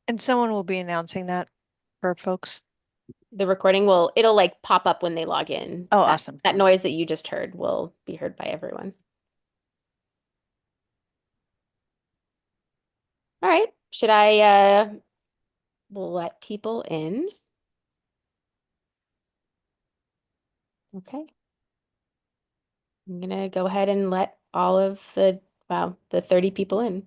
And someone will be announcing that for folks. The recording it'll like pop up when they log in. Oh, That awesome. that noise that you just heard will be heard by everyone. All right. Should I let people in? Okay. I'm gonna go ahead and let all of the 30 people in.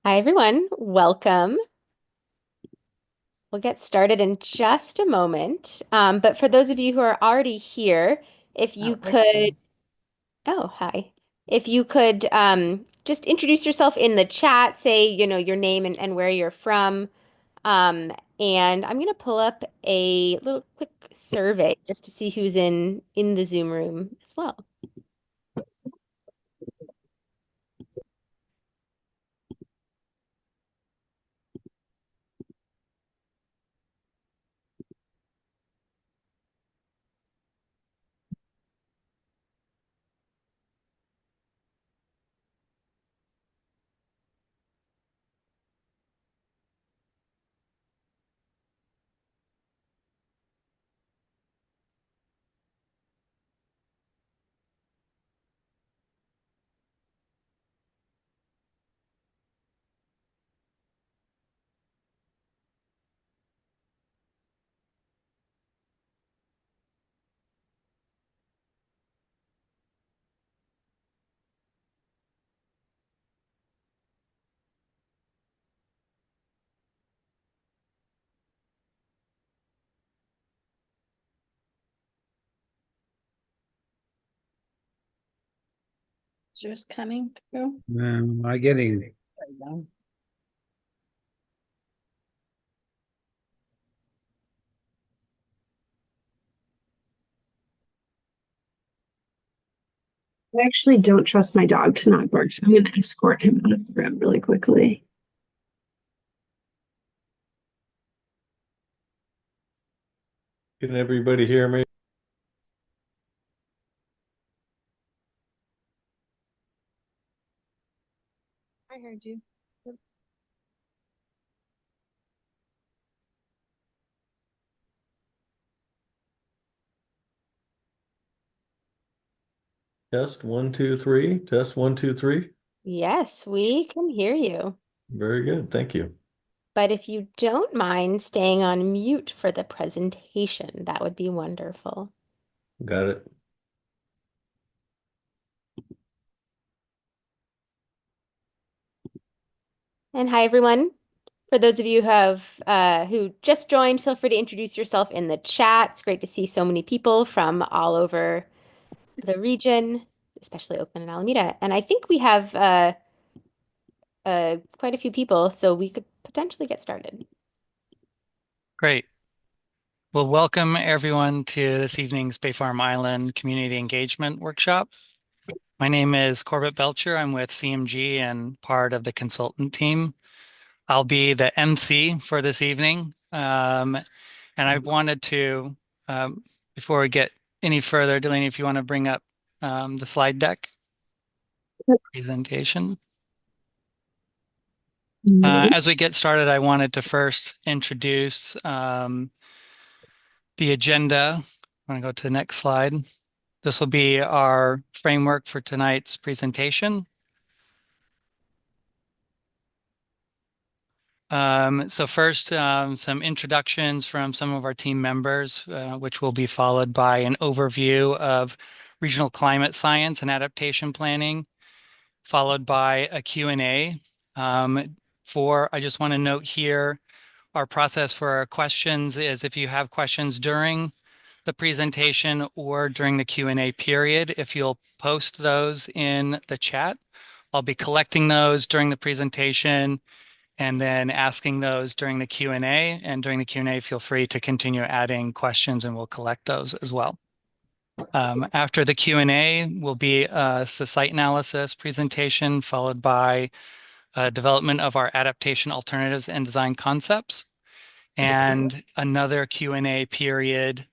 Hi, everyone. Welcome. We'll get started in just a moment. But for those of you who are already here, if you could, oh, hi. If you could just introduce yourself in the chat, say, your name and where you're from. Um, and I'm gonna pull up a little quick survey just to see who's in the Zoom room as well. Just coming through. Am I getting? There you go. I actually don't trust my dog to not bark, so I'm going to escort him out of the room really quickly. Can everybody hear me? I heard you. Test 1 2 3. Test 1 2 3. Yes, we can hear you. Very good. Thank you. But if you don't mind staying on mute for the presentation, that would be wonderful. Got it. And hi, everyone. For those of you who just joined, feel free to introduce yourself in the chat. It's great to see so many people from all over the region, especially Oakland and Alameda. And I think we have quite a few people, so we could potentially get started. Great. Well, welcome everyone to this evening's Bay Farm Island Community Engagement Workshop. My name is Corbett Belcher. I'm with CMG and part of the consultant team. I'll be the MC for this evening. And I wanted to, before we get any further, Delaney, if you want to bring up the slide deck presentation. As we get started, I wanted to first introduce the agenda. I'm going to go to the next slide. This will be our framework for tonight's presentation. So first, some introductions from some of our team members, which will be followed by an overview of regional climate science and adaptation planning, followed by a Q&A. I just want to note here, our process for our questions is if you have questions during the presentation or during the Q&A period, if you'll post those in the chat, I'll be collecting those during the presentation and then asking those during the Q&A. And during the Q&A, feel free to continue adding questions and we'll collect those as well. After the Q&A will be a site analysis presentation followed by development of our adaptation alternatives and design concepts, and another Q&A period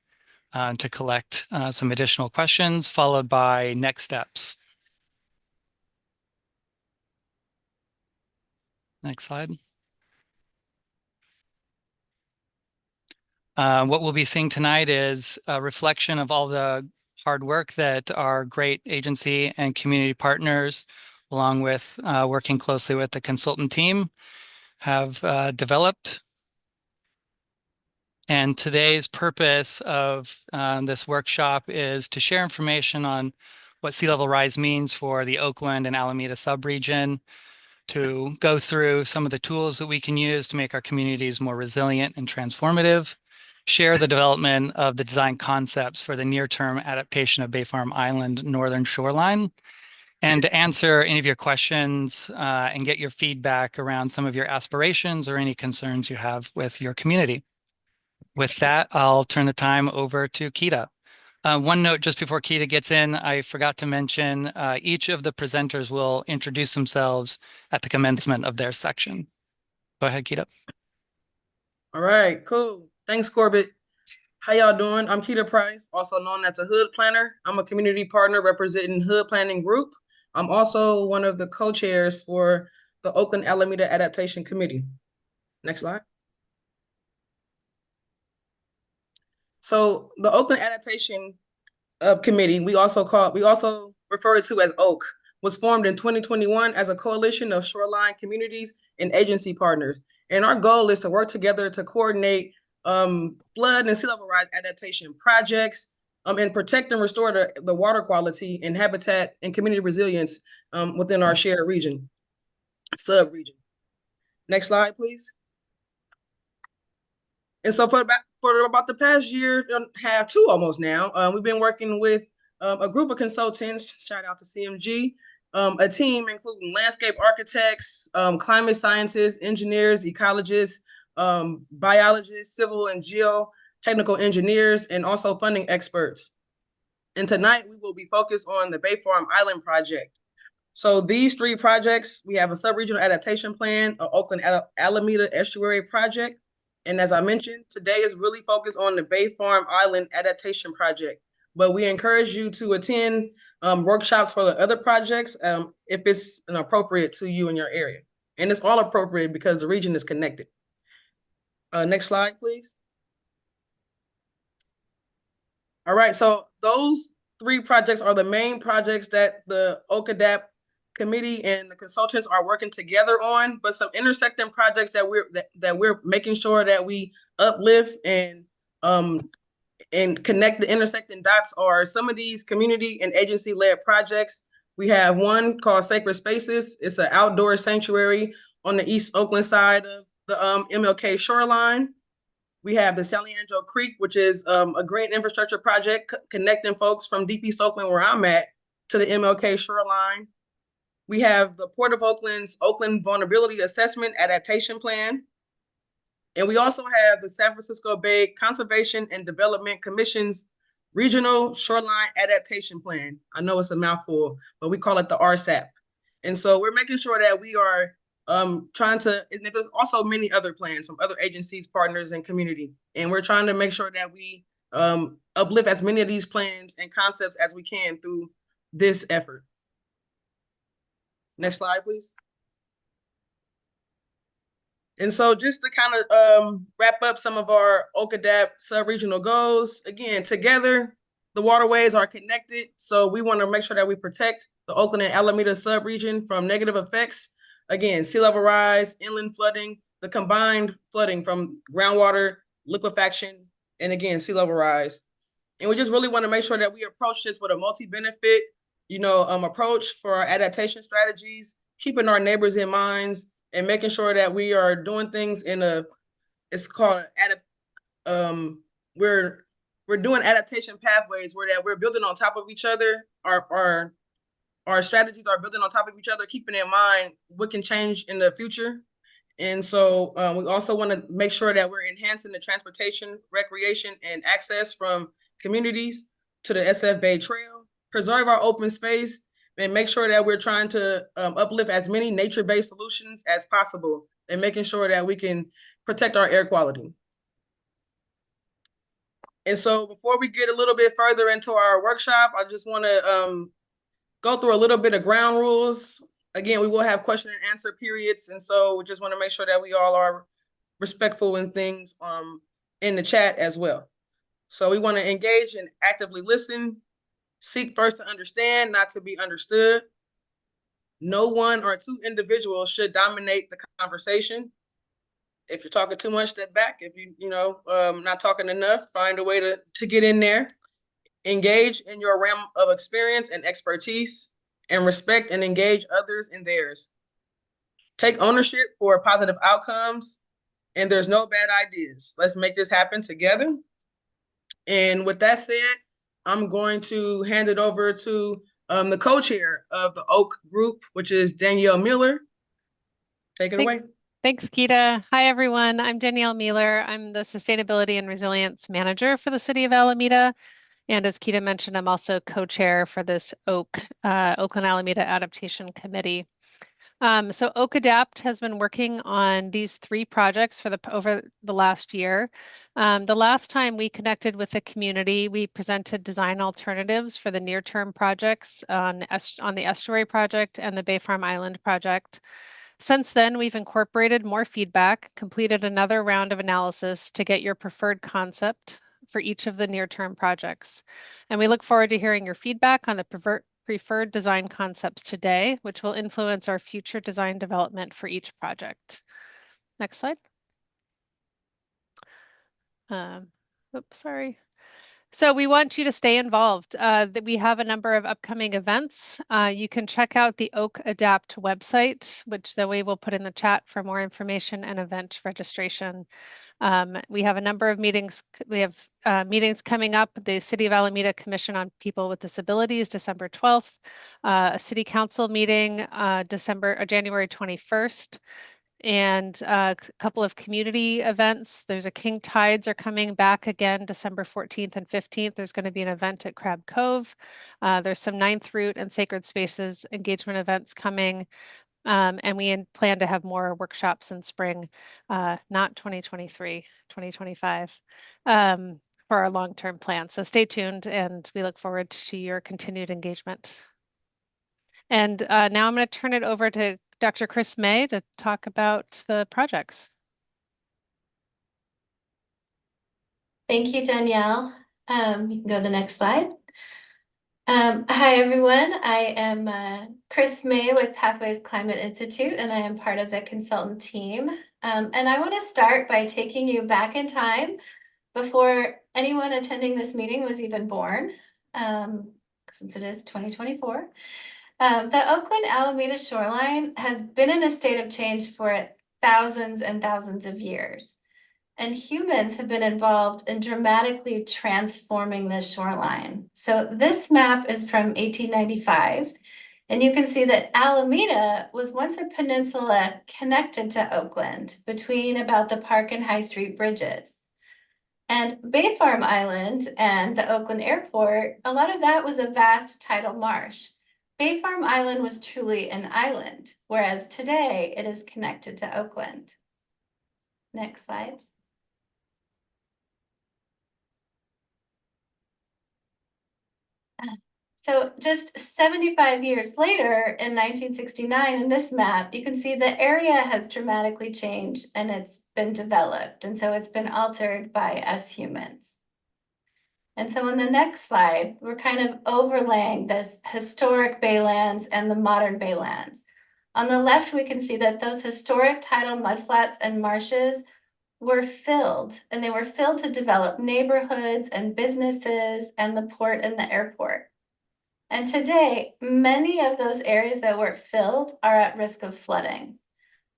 to collect some additional questions, followed by next steps. Next slide. What we'll be seeing tonight is a reflection of all the hard work that our great agency and community partners, along with working closely with the consultant team, have developed. And today's purpose of this workshop is to share information on what sea level rise means for the Oakland and Alameda subregion, to go through some of the tools that we can use to make our communities more resilient and transformative, share the development of the design concepts for the near-term adaptation of Bay Farm Island northern shoreline, and to answer any of your questions and get your feedback around some of your aspirations or any concerns you have with your community. With that, I'll turn the time over to Kita. One note just before Kita gets in, I forgot to mention each of the presenters will introduce themselves at the commencement of their section. Go ahead, Kita. All right, cool. Thanks, Corbett. How y'all doing? I'm Kita Price, also known as a Hood Planner. I'm a community partner representing Hood Planning Group. I'm also one of the co-chairs for the Oakland Alameda Adaptation Committee. Next slide. So the Oakland Adaptation Committee, we also refer it to as OAAC, was formed in 2021 as a coalition of shoreline communities and agency partners. And our goal is to work together to coordinate flood and sea level rise adaptation projects and protect and restore the water quality and habitat and community resilience within our shared region, sub-region. Next slide, please. And so for about the past year and a half, two almost now, we've been working with a group of consultants, shout out to CMG, a team including landscape architects, climate scientists, engineers, ecologists, biologists, civil and geotechnical engineers, and also funding experts. And tonight we will be focused on the Bay Farm Island project. So these three projects, we have a sub-regional adaptation plan, an Oakland Alameda estuary project, and as I mentioned, today is really focused on the Bay Farm Island adaptation project. But we encourage you to attend workshops for the other projects if it's appropriate to you in your area. And it's all appropriate because the region is connected. Next slide, please. All right, so those three projects are the main projects that the OAAC committee and the consultants are working together on, but some intersecting projects that we're making sure that we uplift and connect the intersecting dots are some of these community and agency-led projects. We have one called Sacred Spaces. It's an outdoor sanctuary on the East Oakland side of the MLK shoreline. We have the Saliangelo Creek, which is a green infrastructure project connecting folks from Deep East Oakland, where I'm at, to the MLK shoreline. We have the Port of Oakland's Oakland Vulnerability Assessment Adaptation Plan. And we also have the San Francisco Bay Conservation and Development Commission's Regional Shoreline Adaptation Plan. I know it's a mouthful, but we call it the RSAP. And so we're making sure that we are trying to, and there's also many other plans from other agencies, partners, and community. And we're trying to make sure that we uplift as many of these plans and concepts as we can through this effort. Next slide, please. And so just to kind of wrap up some of our OAAC sub-regional goals, again, together, the waterways are connected. So we want to make sure that we protect the Oakland and Alameda sub-region from negative effects. Again, sea level rise, inland flooding, the combined flooding from groundwater, liquefaction, and again, sea level rise. And we just really want to make sure that we approach this with a multi-benefit, approach for our adaptation strategies, keeping our neighbors in mind, and making sure that we are doing things in it's called we're doing adaptation pathways where that we're building on top of each other. Our strategies are building on top of each other, keeping in mind what can change in the future. And so we also want to make sure that we're enhancing the transportation, recreation, and access from communities to the SF Bay Trail, preserve our open space, and make sure that we're trying to uplift as many nature-based solutions as possible, and making sure that we can protect our air quality. And so before we get a little bit further into our workshop, I just want to go through a little bit of ground rules. Again, we will have question and answer periods. And so we just want to make sure that we all are respectful in things in the chat as well. So we want to engage and actively listen, seek first to understand, not to be understood. No one or two individuals should dominate the conversation. If you're talking too much, step back. If not talking enough, find a way to get in there. Engage in your realm of experience and expertise, and respect and engage others in theirs. Take ownership for positive outcomes, and there's no bad ideas. Let's make this happen together. And with that said, I'm going to hand it over to the co-chair of the OAAC group, which is Danielle Miller. Take it away. Thanks, Keita. Hi, everyone. I'm Danielle Miller. I'm the Sustainability and Resilience Manager for the City of Alameda. And as Keita mentioned, I'm also co-chair for this Oakland Alameda Adaptation Committee. So OAAC Adapt has been working on these 3 projects for over the last year. The last time we connected with the community, we presented design alternatives for the near-term projects on the Estuary project and the Bay Farm Island project. Since then, we've incorporated more feedback, completed another round of analysis to get your preferred concept for each of the near-term projects. And we look forward to hearing your feedback on the preferred design concepts today, which will influence our future design development for each project. Next slide. Oops, sorry. So we want you to stay involved. We have a number of upcoming events. You can check out the OAAC Adapt website, which Zoe will put in the chat for more information and event registration. We have a number of meetings. We have meetings coming up. The City of Alameda Commission on People with Disabilities, December 12th. A City Council meeting, January 21st. And a couple of community events. There's a King Tides are coming back again, December 14th and 15th. There's going to be an event at Crab Cove. There's some Ninth Route and Sacred Spaces engagement events coming. And we plan to have more workshops in spring, not 2023, 2025, for our long-term plan. So stay tuned, and we look forward to your continued engagement. And now I'm going to turn it over to Dr. Chris May to talk about the projects. Thank you, Danielle. You can go to the next slide. Hi, everyone. I am Chris May with Pathways Climate Institute, and I am part of the consultant team. And I want to start by taking you back in time before anyone attending this meeting was even born, since it is 2024. The Oakland Alameda shoreline has been in a state of change for thousands and thousands of years. And humans have been involved in dramatically transforming this shoreline. So this map is from 1895, and you can see that Alameda was once a peninsula connected to Oakland between about the Park and High Street bridges. And Bay Farm Island and the Oakland Airport, a lot of that was a vast tidal marsh. Bay Farm Island was truly an island, whereas today it is connected to Oakland. Next slide. So just 75 years later, in 1969, in this map, you can see the area has dramatically changed and it's been developed. And so it's been altered by us humans. And so in the next slide, we're kind of overlaying this historic baylands and the modern baylands. On the left, we can see that those historic tidal mudflats and marshes were filled, and they were filled to develop neighborhoods and businesses and the port and the airport. And today, many of those areas that were filled are at risk of flooding.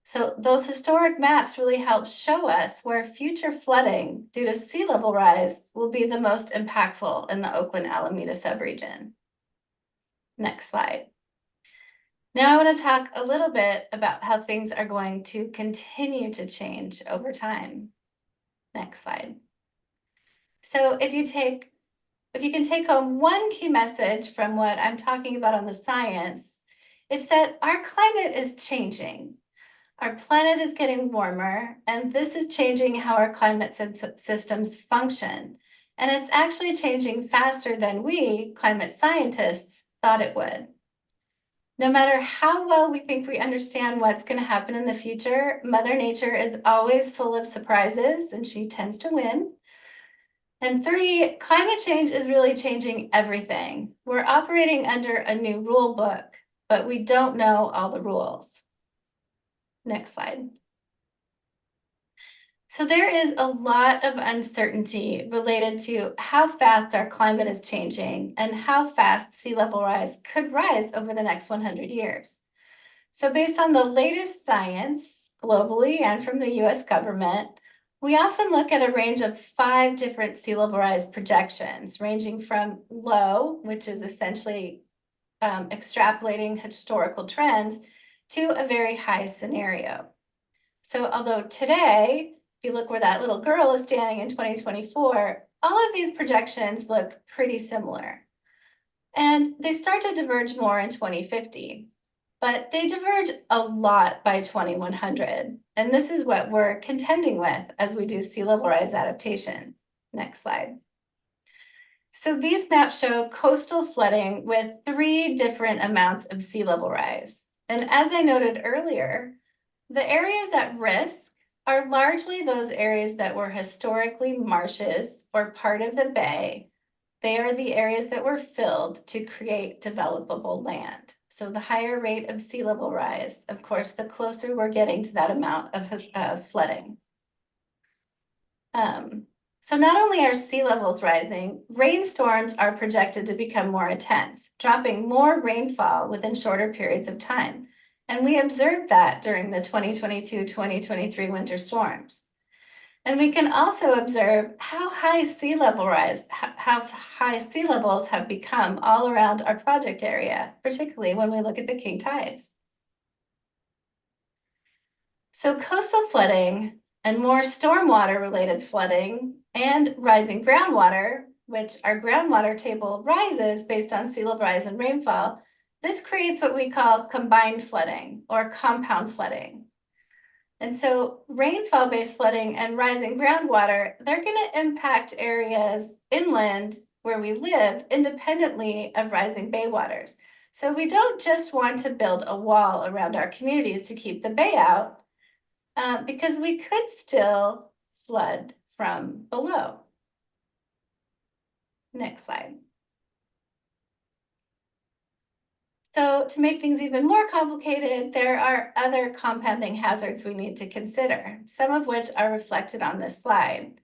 So those historic maps really help show us where future flooding due to sea level rise will be the most impactful in the Oakland Alameda subregion. Next slide. Now I want to talk a little bit about how things are going to continue to change over time. Next slide. So if you can take home one key message from what I'm talking about on the science, it's that our climate is changing. Our planet is getting warmer, and this is changing how our climate systems function. And it's actually changing faster than we, climate scientists, thought it would. No matter how well we think we understand what's going to happen in the future, Mother Nature is always full of surprises, and she tends to win. And 3, climate change is really changing everything. We're operating under a new rule book, but we don't know all the rules. Next slide. So there is a lot of uncertainty related to how fast our climate is changing and how fast sea level rise could rise over the next 100 years. So based on the latest science globally and from the US government, we often look at a range of 5 different sea level rise projections, ranging from low, which is essentially extrapolating historical trends, to a very high scenario. So although today, if you look where that little girl is standing in 2024, all of these projections look pretty similar. And they start to diverge more in 2050, but they diverge a lot by 2100. And this is what we're contending with as we do sea level rise adaptation. Next slide. So these maps show coastal flooding with 3 different amounts of sea level rise. And as I noted earlier, the areas at risk are largely those areas that were historically marshes or part of the bay. They are the areas that were filled to create developable land. So the higher rate of sea level rise, of course, the closer we're getting to that amount of flooding. So not only are sea levels rising, rainstorms are projected to become more intense, dropping more rainfall within shorter periods of time. And we observed that during the 2022-2023 winter storms. And we can also observe how high sea level rise, how high sea levels have become all around our project area, particularly when we look at the king tides. So coastal flooding and more stormwater related flooding and rising groundwater, which our groundwater table rises based on sea level rise and rainfall, this creates what we call combined flooding or compound flooding. And so rainfall-based flooding and rising groundwater, they're going to impact areas inland where we live independently of rising bay waters. So we don't just want to build a wall around our communities to keep the bay out, because we could still flood from below. Next slide. So to make things even more complicated, there are other compounding hazards we need to consider, some of which are reflected on this slide.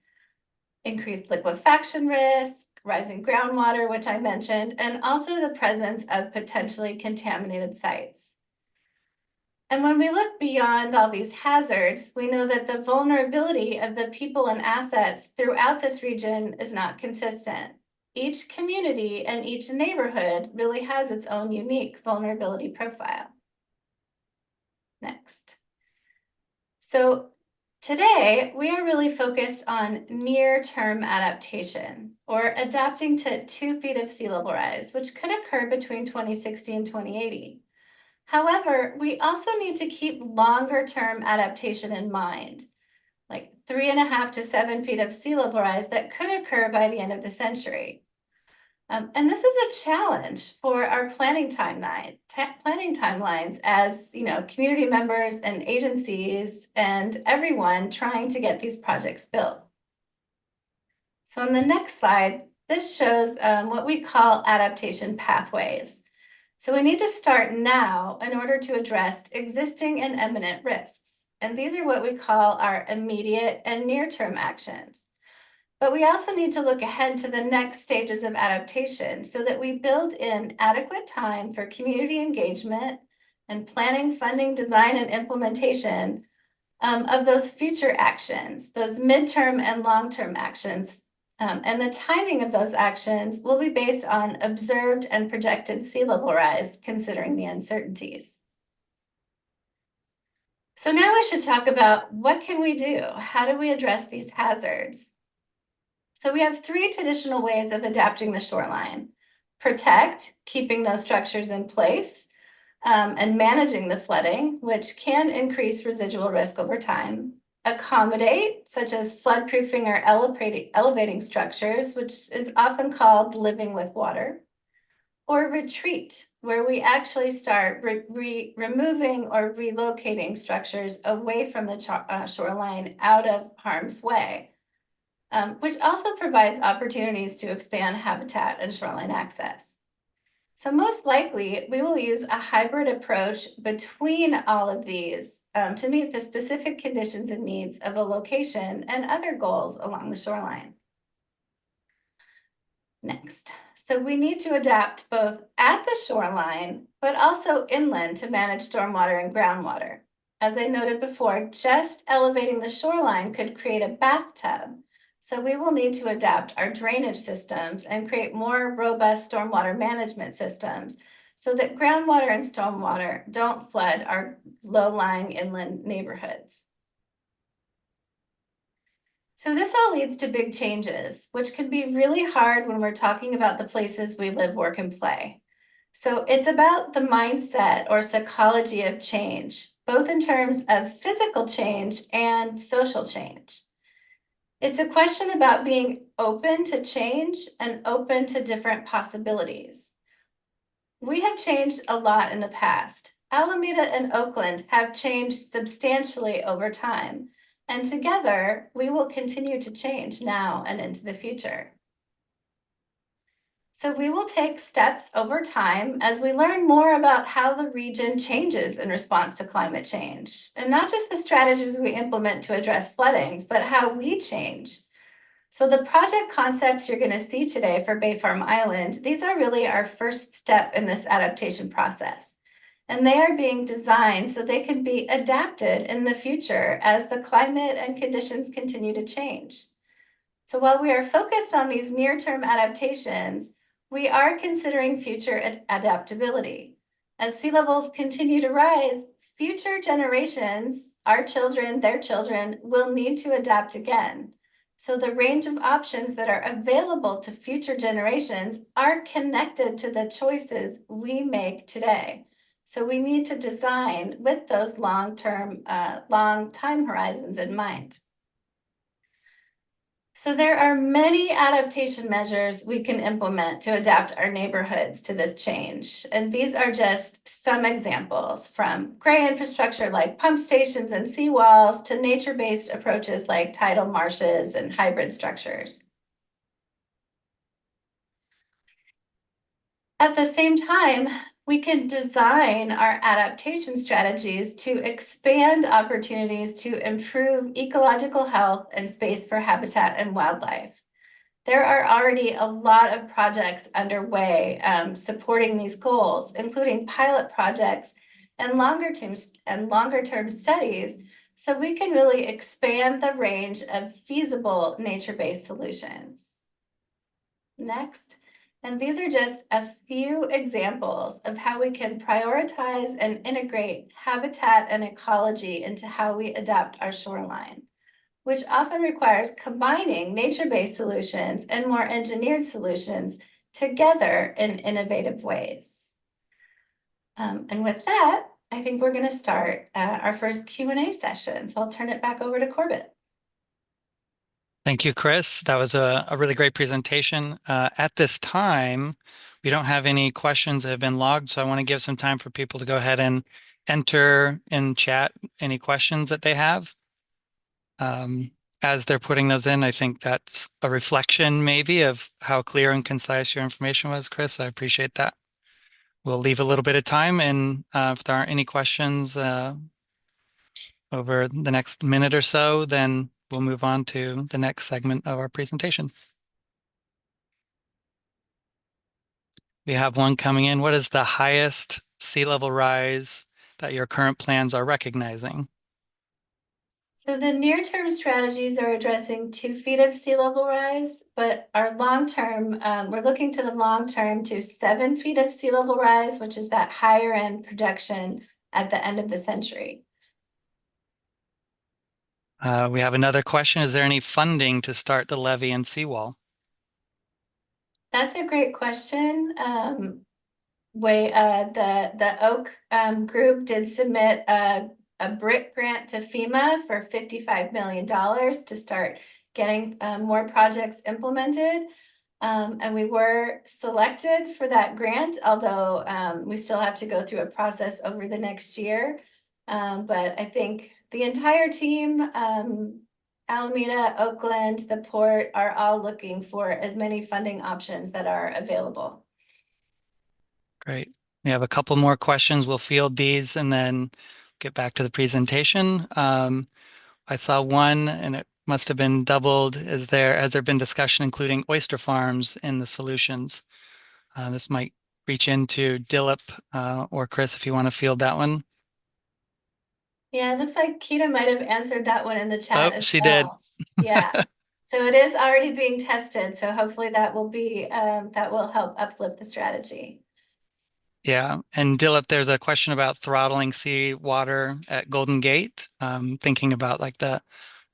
Increased liquefaction risk, rising groundwater, which I mentioned, and also the presence of potentially contaminated sites. And when we look beyond all these hazards, we know that the vulnerability of the people and assets throughout this region is not consistent. Each community and each neighborhood really has its own unique vulnerability profile. Next. So today, we are really focused on near-term adaptation, or adapting to 2 feet of sea level rise, which could occur between 2060 and 2080. However, we also need to keep longer-term adaptation in mind, like 3.5 to 7 feet of sea level rise that could occur by the end of the century. And this is a challenge for our planning timelines as, you know, community members and agencies and everyone trying to get these projects built. So on the next slide, this shows what we call adaptation pathways. So we need to start now in order to address existing and imminent risks. And these are what we call our immediate and near-term actions. But we also need to look ahead to the next stages of adaptation so that we build in adequate time for community engagement and planning, funding, design, and implementation of those future actions, those midterm and long-term actions And the timing of those actions will be based on observed and projected sea level rise, considering the uncertainties. So now I should talk about what can we do? How do we address these hazards? So we have three traditional ways of adapting the shoreline. Protect, keeping those structures in place, and managing the flooding, which can increase residual risk over time. Accommodate, such as floodproofing or elevating structures, which is often called living with water. Or retreat, where we actually start removing or relocating structures away from the shoreline out of harm's way, which also provides opportunities to expand habitat and shoreline access. So most likely, we will use a hybrid approach between all of these to meet the specific conditions and needs of a location and other goals along the shoreline. Next, so we need to adapt both at the shoreline, but also inland to manage stormwater and groundwater. As I noted before, just elevating the shoreline could create a bathtub. So we will need to adapt our drainage systems and create more robust stormwater management systems so that groundwater and stormwater don't flood our low-lying inland neighborhoods. So this all leads to big changes, which can be really hard when we're talking about the places we live, work, and play. So it's about the mindset or psychology of change, both in terms of physical change and social change. It's a question about being open to change and open to different possibilities. We have changed a lot in the past. Alameda and Oakland have changed substantially over time, and together we will continue to change now and into the future. So we will take steps over time as we learn more about how the region changes in response to climate change, and not just the strategies we implement to address floodings, but how we change. So the project concepts you're going to see today for Bay Farm Island, these are really our first step in this adaptation process. And they are being designed so they can be adapted in the future as the climate and conditions continue to change. So while we are focused on these near-term adaptations, we are considering future adaptability. As sea levels continue to rise, future generations, our children, their children, will need to adapt again. So the range of options that are available to future generations are connected to the choices we make today. So we need to design with those long time horizons in mind. So there are many adaptation measures we can implement to adapt our neighborhoods to this change. And these are just some examples, from gray infrastructure like pump stations and seawalls to nature-based approaches like tidal marshes and hybrid structures. At the same time, we can design our adaptation strategies to expand opportunities to improve ecological health and space for habitat and wildlife. There are already a lot of projects underway supporting these goals, including pilot projects and longer-term studies, so we can really expand the range of feasible nature-based solutions. Next. And these are just a few examples of how we can prioritize and integrate habitat and ecology into how we adapt our shoreline, which often requires combining nature-based solutions and more engineered solutions together in innovative ways. And with that, I think we're going to start our first Q&A session. So I'll turn it back over to Corbett. Thank you, Chris. That was a really great presentation. At this time, we don't have any questions that have been logged, so I want to give some time for people to go ahead and enter in chat any questions that they have. As they're putting those in, I think that's a reflection maybe of how clear and concise your information was, Chris. I appreciate that. We'll leave a little bit of time, and if there aren't any questions over the next minute or so, then we'll move on to the next segment of our presentation. We have one coming in. What is the highest sea level rise that your current plans are recognizing? So the near-term strategies are addressing 2 feet of sea level rise, but our long-term, we're looking to the long-term to 7 feet of sea level rise, which is that higher end projection at the end of the century. We have another question. Is there any funding to start the levee and seawall? That's a great question. The OAAC group did submit a BRIC grant to FEMA for $55 million to start getting more projects implemented. And we were selected for that grant, although we still have to go through a process over the next year. But I think the entire team, Alameda, Oakland, the port, are all looking for as many funding options that are available. Great. We have a couple more questions. We'll field these and then get back to the presentation. I saw one, and it must have been doubled. Has there been discussion including oyster farms in the solutions? This might reach into Dilip or Chris if you want to field that one. Yeah, it looks like Kita might have answered that one in the chat as she well. did. Yeah. So it is already being tested. So hopefully that will be that will help uplift the strategy. Yeah, and Dilip, there's a question about throttling sea water at Golden Gate, thinking about like the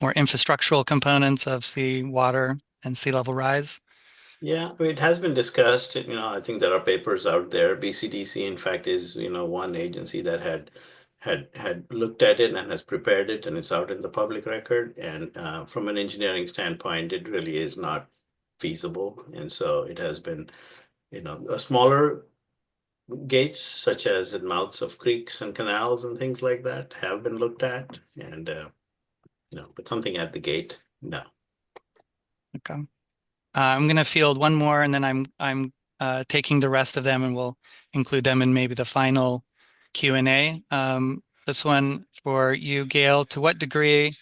more infrastructural components of sea water and sea level rise. Yeah, it has been discussed. I think there are papers out there. BCDC, in fact, is one agency that had looked at it and has prepared it, and it's out in the public record. And from an engineering standpoint, it really is not feasible. And so it has been, a smaller gates, such as in mouths of creeks and canals and things like that, have been looked at. And but something at the gate, no. Okay. I'm going to field one more, and then I'm taking the rest of them, and we'll include them in maybe the final Q&A. This one for you, Gail. To what degree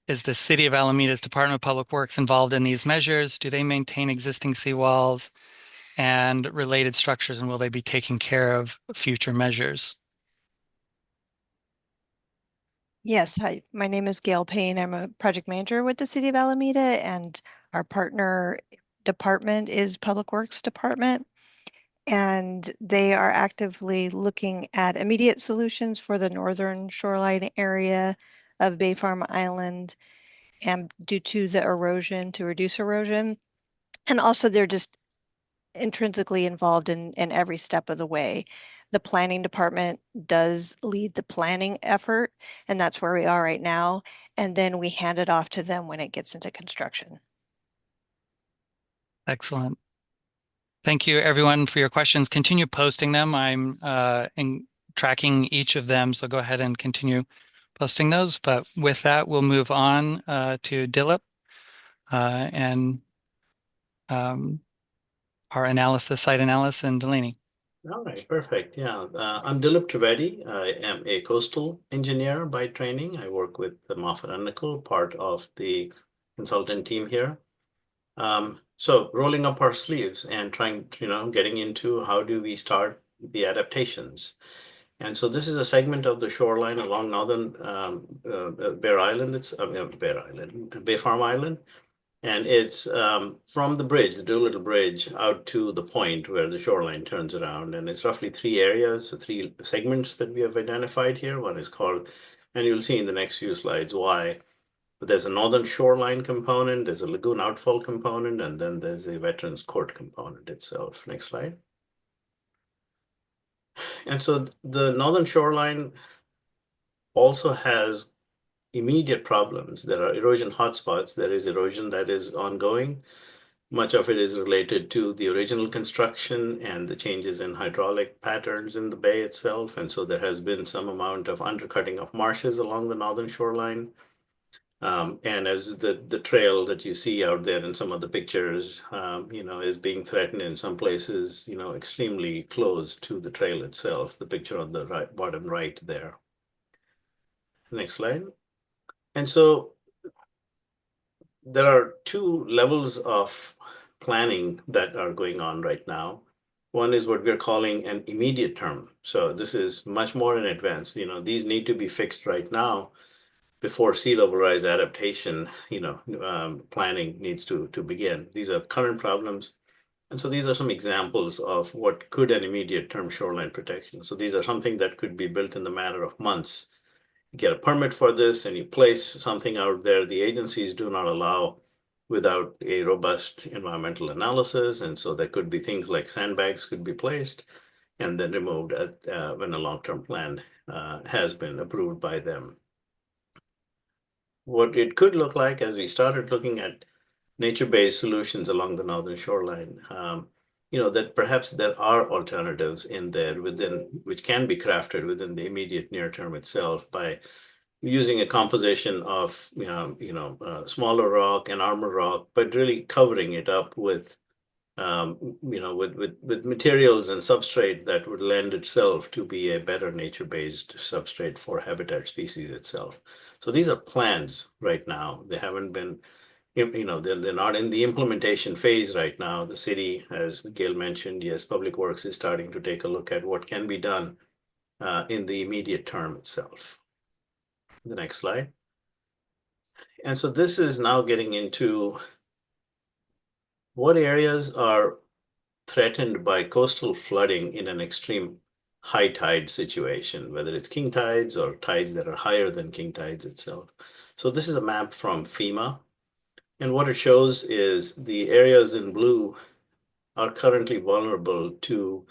is the City of Alameda's Department of Public Works involved in these measures? Do they maintain existing seawalls and related structures, and will they be taking care of future measures? Yes, hi, my name is Gail Payne. I'm a project manager with the City of Alameda, and our partner department is Public Works Department. And they are actively looking at immediate solutions for the northern shoreline area of Bay Farm Island, and due to the erosion, to reduce erosion. And also they're just intrinsically involved in every step of the way. The planning department does lead the planning effort, and that's where we are right now. And then we hand it off to them when it gets into construction. Excellent. Thank you, everyone, for your questions. Continue posting them. I'm tracking each of them, so go ahead and continue posting those. But with that, we'll move on to Dilip and our site analysis, and Delaney. All right, perfect. Yeah, I'm Dilip Trivedi. I am a coastal engineer by training. I work with the Moffett & Nichol, part of the consultant team here. So rolling up our sleeves and trying, getting into how do we start the adaptations. And so this is a segment of the shoreline along northern Bear Island. It's Bay Farm Island. And it's from the bridge, the Doolittle Bridge, out to the point where the shoreline turns around. And it's roughly 3 areas, so 3 segments that we have identified here. One is called, and you'll see in the next few slides why. But there's a northern shoreline component, there's a lagoon outfall component, and then there's a Veterans Court component itself. Next slide. And so the northern shoreline also has immediate problems. There are erosion hotspots. There is erosion that is ongoing. Much of it is related to the original construction and the changes in hydraulic patterns in the bay itself. And so there has been some amount of undercutting of marshes along the northern shoreline. And as the trail that you see out there in some of the pictures, is being threatened in some places, extremely close to the trail itself, the picture on the right, bottom right there. Next slide. And so there are 2 levels of planning that are going on right now. One is what we're calling an immediate term. So this is much more in advance. These need to be fixed right now. before sea level rise adaptation, planning needs to begin. These are current problems. And so these are some examples of what could an immediate term shoreline protection. So these are something that could be built in the matter of months. You get a permit for this and you place something out there. The agencies do not allow without a robust environmental analysis. And so there could be things like sandbags could be placed and then removed when a long-term plan has been approved by them. What it could look like as we started looking at nature-based solutions along the northern shoreline, that perhaps there are alternatives in there which can be crafted within the immediate near term itself by using a composition of smaller rock and armor rock, but really covering it up with with materials and substrate that would lend itself to be a better nature-based substrate for habitat species itself. So these are plans right now. They haven't been, they're not in the implementation phase right now. The city, as Gail mentioned, yes, Public Works is starting to take a look at what can be done in the immediate term itself. The next slide. And so this is now getting into what areas are threatened by coastal flooding in an extreme high tide situation, whether it's king tides or tides that are higher than king tides itself. So this is a map from FEMA. And what it shows is the areas in blue are currently vulnerable to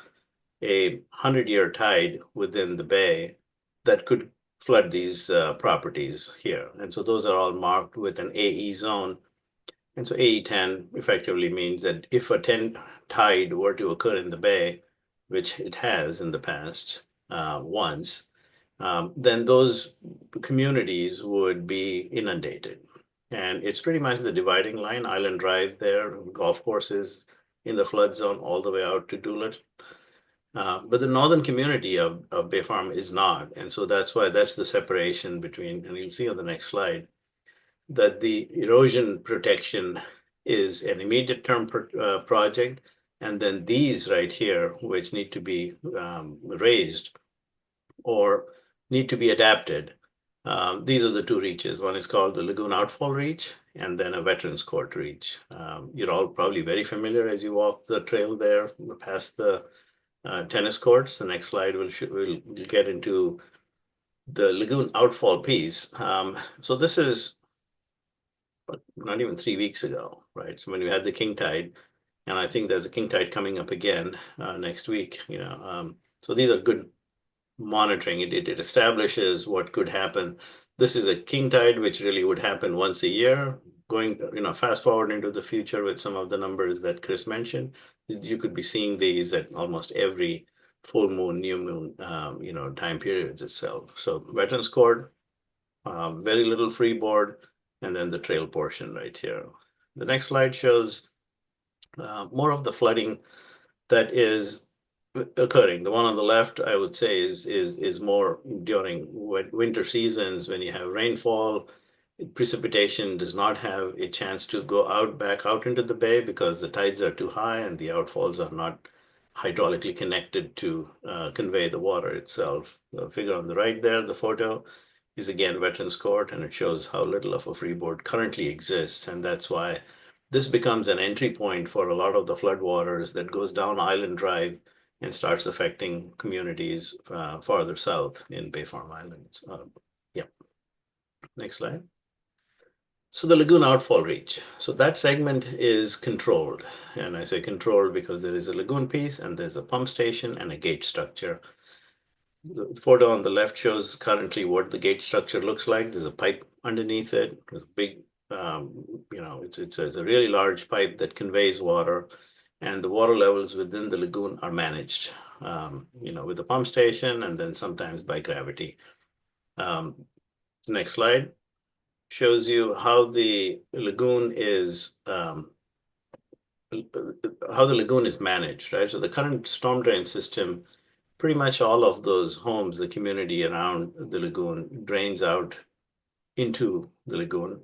a 100-year tide within the bay that could flood these properties here. And so those are all marked with an AE zone. And so AE10 effectively means that if a 10 tide were to occur in the bay, which it has in the past once, then those communities would be inundated. And it's pretty much the dividing line, Island Drive there, golf courses in the flood zone all the way out to Doolittle. But the northern community of Bay Farm is not. And so that's why that's the separation between, and you'll see on the next slide, that the erosion protection is an immediate term project. And then these right here, which need to be raised or need to be adapted. These are the two reaches. One is called the Lagoon Outfall Reach, and then a Veterans Court Reach. You're all probably very familiar as you walk the trail there past the tennis courts. The next slide we'll get into the Lagoon Outfall piece. So this is not even 3 weeks ago, right? So when we had the king tide, and I think there's a king tide coming up again next week. So these are good monitoring. It establishes what could happen. This is a king tide, which really would happen once a year. Going, fast forward into the future with some of the numbers that Chris mentioned, you could be seeing these at almost every full moon, new moon, time periods itself. So Veterans Court, very little freeboard, and then the trail portion right here. The next slide shows more of the flooding that is occurring. The one on the left, I would say, is more during winter seasons when you have rainfall. Precipitation does not have a chance to go back out into the bay because the tides are too high and the outfalls are not hydraulically connected to convey the water itself. The figure on the right there, the photo, is again Veterans Court, and it shows how little of a freeboard currently exists. And that's why this becomes an entry point for a lot of the floodwaters that goes down Island Drive and starts affecting communities farther south in Bay Farm Islands. Next slide. So the Lagoon Outfall Reach. So that segment is controlled. And I say controlled because there is a lagoon piece and there's a pump station and a gate structure. The photo on the left shows currently what the gate structure looks like. There's a pipe underneath it. There's a big, it's a really large pipe that conveys water. And the water levels within the lagoon are managed, with the pump station and then sometimes by gravity. Next slide shows you how the lagoon is managed, right? So the current storm drain system, pretty much all of those homes, the community around the lagoon drains out into the lagoon.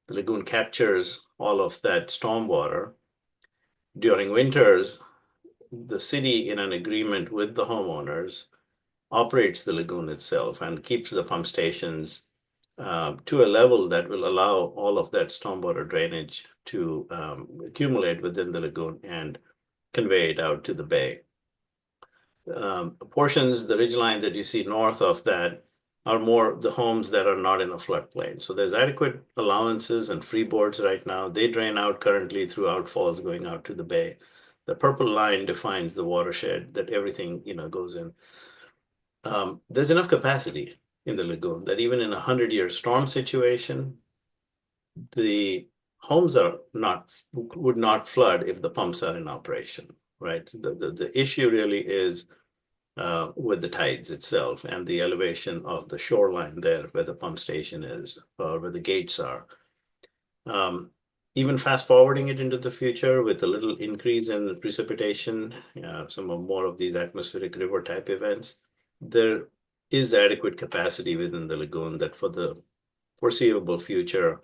The lagoon captures all of that storm water. During winters, the city, in an agreement with the homeowners, operates the lagoon itself and keeps the pump stations to a level that will allow all of that stormwater drainage to accumulate within the lagoon and convey it out to the bay. Portions, the ridgeline that you see north of that, are more the homes that are not in a floodplain. So there's adequate allowances and freeboards right now. They drain out currently through outfalls going out to the bay. The purple line defines the watershed that everything goes in. There's enough capacity in the lagoon that even in a 100-year storm situation, the homes would not flood if the pumps are in operation, right? The issue really is with the tides itself and the elevation of the shoreline there where the pump station is or where the gates are. Even fast forwarding it into the future with a little increase in the precipitation, more of these atmospheric river type events, there is adequate capacity within the lagoon that for the foreseeable future,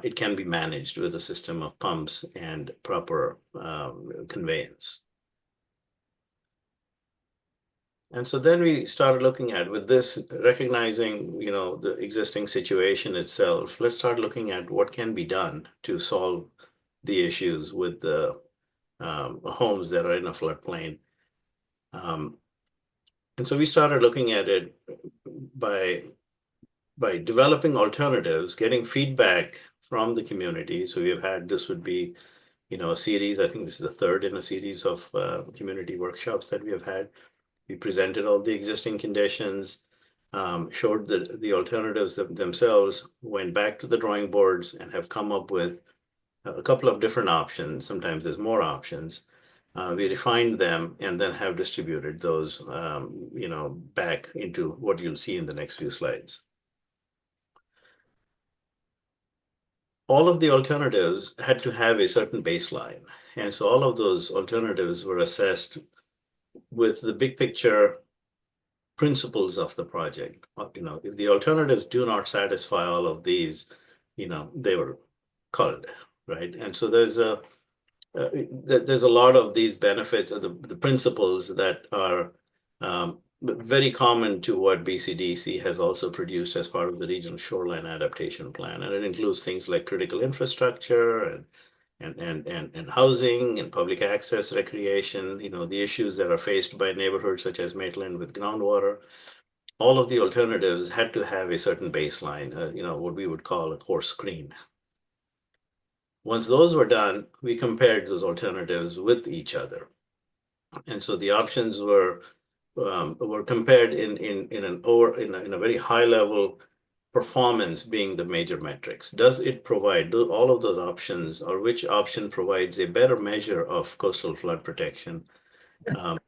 it can be managed with a system of pumps and proper conveyance. And so then we started looking at, with this, recognizing, the existing situation itself, let's start looking at what can be done to solve the issues with the homes that are in a floodplain. And so we started looking at it by developing alternatives, getting feedback from the community. So we've had, this would be, a series, I think this is the third in a series of community workshops that we have had. We presented all the existing conditions, showed the alternatives themselves, went back to the drawing boards and have come up with a couple of different options. Sometimes there's more options. We refined them and then have distributed those, back into what you'll see in the next few slides. All of the alternatives had to have a certain baseline. And so all of those alternatives were assessed with the big picture principles of the project. If the alternatives do not satisfy all of these, they were culled, right? And so there's a lot of these benefits of the principles that are very common to what BCDC has also produced as part of the Regional Shoreline Adaptation Plan. And it includes things like critical infrastructure and housing and public access, recreation, the issues that are faced by neighborhoods such as Maitland with groundwater. All of the alternatives had to have a certain baseline, what we would call a core screen. Once those were done, we compared those alternatives with each other. And so the options were compared in a very high level, performance being the major metrics. Does it provide all of those options, or which option provides a better measure of coastal flood protection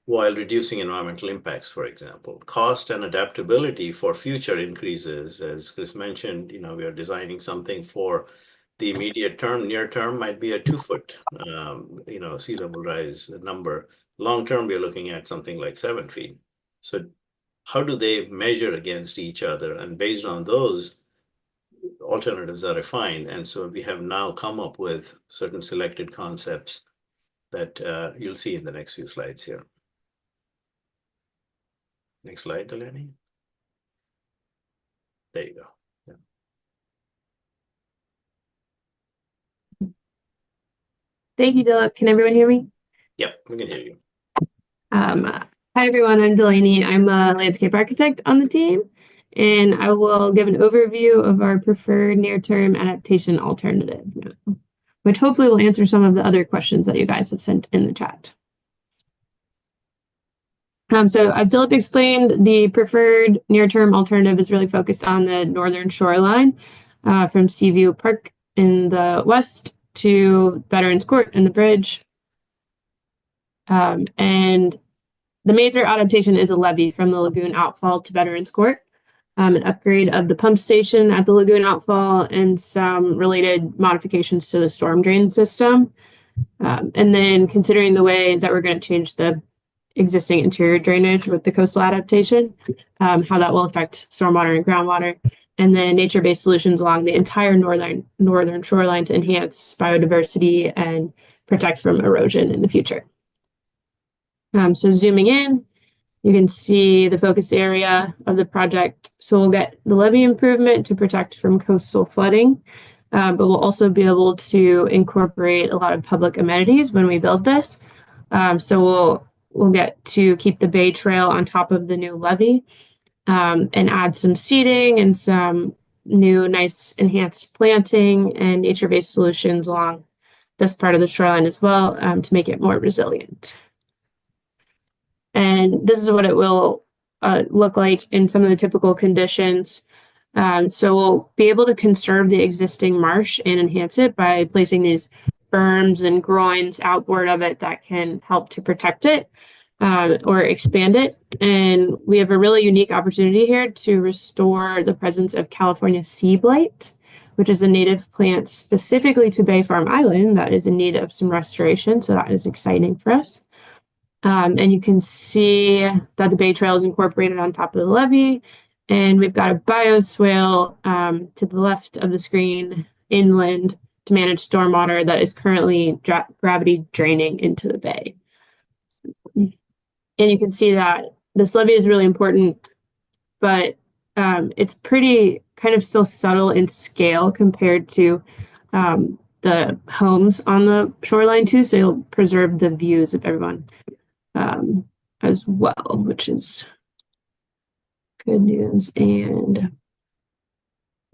while reducing environmental impacts, for example? Cost and adaptability for future increases. As Chris mentioned, we are designing something for the immediate term. Near term might be a 2-foot, sea level rise number. Long term, we're looking at something like 7 feet. So how do they measure against each other? And based on those, alternatives are refined. And so we have now come up with certain selected concepts that you'll see in the next few slides here. Next slide, Delaney. There you go. Thank you, Dilip. Can everyone hear me? Yep, we can hear you. Hi, everyone. I'm Delaney. I'm a landscape architect on the team, and I will give an overview of our preferred near-term adaptation alternative now, which hopefully will answer some of the other questions that you guys have sent in the chat. So as Dilip explained, the preferred near-term alternative is really focused on the northern shoreline from Seaview Park in the west to Veterans Court and the bridge. And the major adaptation is a levee from the lagoon outfall to Veterans Court, an upgrade of the pump station at the lagoon outfall, and some related modifications to the storm drain system. And then considering the way that we're going to change the existing interior drainage with the coastal adaptation, how that will affect stormwater and groundwater, and then nature-based solutions along the entire northern shoreline to enhance biodiversity and protect from erosion in the future. So zooming in, You can see the focus area of the project. So we'll get the levee improvement to protect from coastal flooding, but we'll also be able to incorporate a lot of public amenities when we build this. So we'll get to keep the Bay Trail on top of the new levee, and add some seating and some new nice enhanced planting and nature-based solutions along this part of the shoreline as well, to make it more resilient. And this is what it will look like in some of the typical conditions. So we'll be able to conserve the existing marsh and enhance it by placing these berms and groins outboard of it that can help to protect it, or expand it. And we have a really unique opportunity here to restore the presence of California sea blight, which is a native plant specifically to Bay Farm Island that is in need of some restoration. So that is exciting for us. And you can see that the Bay Trail is incorporated on top of the levee. And we've got a bioswale to the left of the screen inland to manage stormwater that is currently gravity draining into the bay. And you can see that this levee is really important, but it's pretty kind of still subtle in scale compared to the homes on the shoreline too. So you'll preserve the views of everyone as well, which is good news. And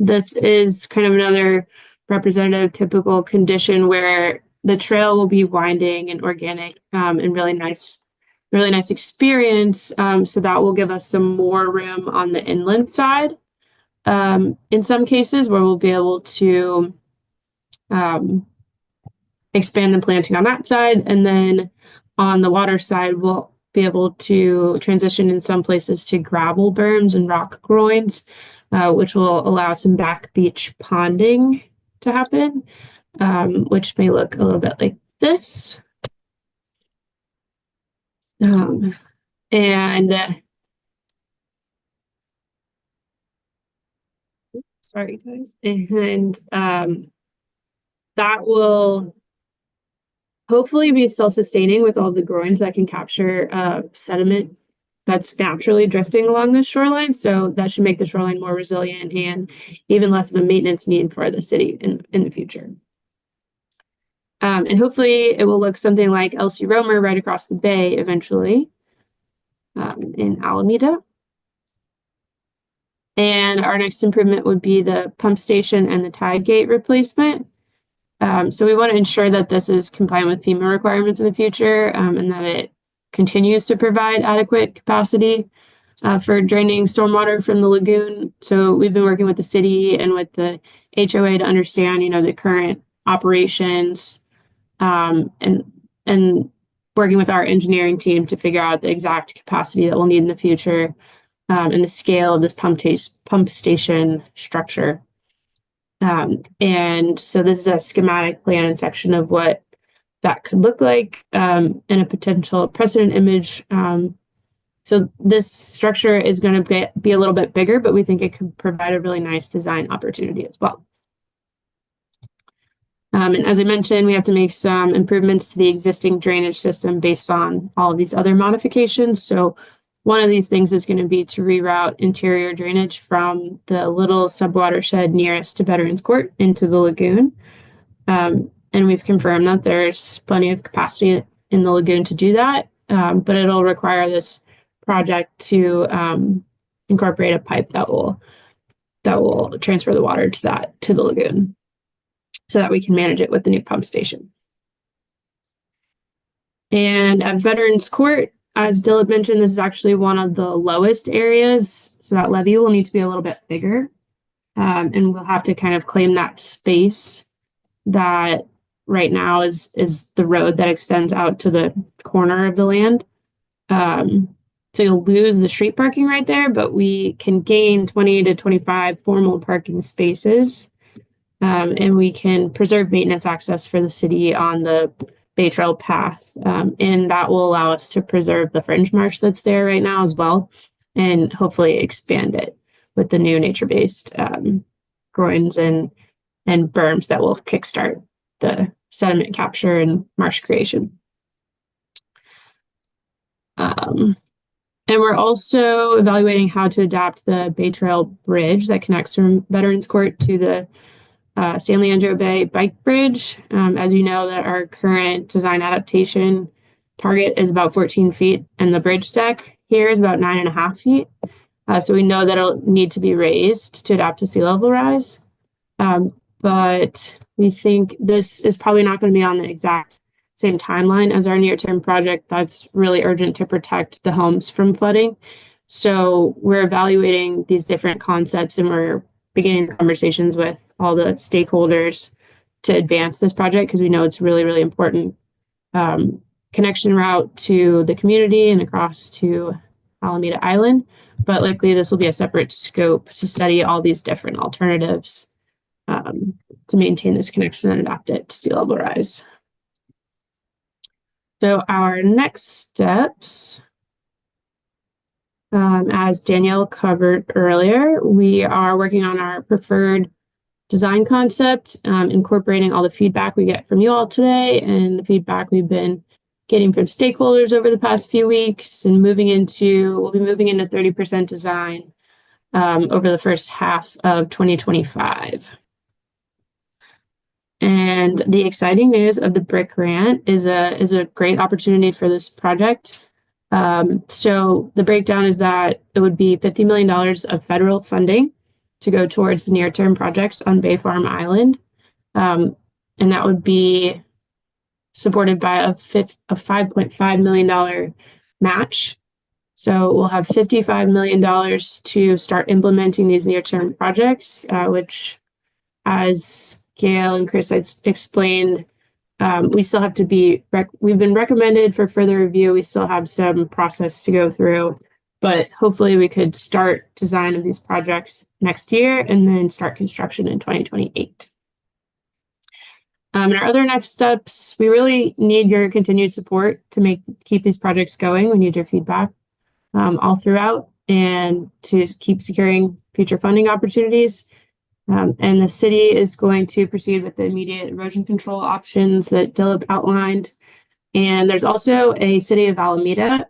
this is kind of another representative typical condition where the trail will be winding and organic, and really nice experience. So that will give us some more room on the inland side. In some cases where we'll be able to expand the planting on that side. And then on the water side, we'll be able to transition in some places to gravel berms and rock groins, which will allow some back beach ponding to happen, which may look a little bit like this. Sorry guys, and that will hopefully be self-sustaining with all the groins that can capture sediment that's naturally drifting along the shoreline. So that should make the shoreline more resilient and even less of a maintenance need for the city in the future. And hopefully it will look something like Elsie Romer right across the bay eventually, in Alameda. And our next improvement would be the pump station and the tide gate replacement. So we want to ensure that this is compliant with FEMA requirements in the future, and that it continues to provide adequate capacity for draining stormwater from the lagoon. So we've been working with the city and with the HOA to understand, the current operations, and working with our engineering team to figure out the exact capacity that we'll need in the future, and the scale of this pump station structure. And so this is a schematic plan and section of what that could look like, and a potential precedent image. So this structure is going to be a little bit bigger, but we think it could provide a really nice design opportunity as well. And as I mentioned, we have to make some improvements to the existing drainage system based on all of these other modifications. So one of these things is going to be to reroute interior drainage from the little subwatershed nearest to Veterans Court into the lagoon. And we've confirmed that there's plenty of capacity in the lagoon to do that, but it'll require this project to incorporate a pipe that will transfer the water to the lagoon, so that we can manage it with the new pump station. And at Veterans Court, as Dylan mentioned, this is actually one of the lowest areas, so that levee will need to be a little bit bigger, and we'll have to kind of claim that space that right now is the road that extends out to the corner of the land. So you'll lose the street parking right there, but we can gain 20 to 25 formal parking spaces, and we can preserve maintenance access for the city on the Bay Trail path, and that will allow us to preserve the fringe marsh that's there right now as well, and hopefully expand it with the new nature-based groins and berms that will kickstart the sediment capture and marsh creation. And we're also evaluating how to adapt the Bay Trail Bridge that connects from Veterans Court to the San Leandro Bay Bike Bridge. As you know, that our current design adaptation target is about 14 feet, and the bridge deck here is about 9.5 feet. So we know that it'll need to be raised to adapt to sea level rise. But we think this is probably not going to be on the exact same timeline as our near-term project that's really urgent to protect the homes from flooding. So we're evaluating these different concepts, and we're beginning conversations with all the stakeholders to advance this project because we know it's really, really important connection route to the community and across to Alameda Island. But likely this will be a separate scope to study all these different alternatives to maintain this connection and adapt it to sea level rise. So our next steps, as Danielle covered earlier, we are working on our preferred design concept, incorporating all the feedback we get from you all today and the feedback we've been getting from stakeholders over the past few weeks, and we'll be moving into 30% design over the first half of 2025. And the exciting news of the BRIC grant is a great opportunity for this project. So the breakdown is that it would be $50 million of federal funding to go towards the near-term projects on Bay Farm Island. And that would be supported by a $5.5 million match. So we'll have $55 million to start implementing these near-term projects, which, as Gail and Chris had explained, we still have to we've been recommended for further review. We still have some process to go through, but hopefully we could start design of these projects next year and then start construction in 2028. And our other next steps, we really need your continued support to keep these projects going. We need your feedback all throughout and to keep securing future funding opportunities. And the city is going to proceed with the immediate erosion control options that Dilip outlined. And there's also a City of Alameda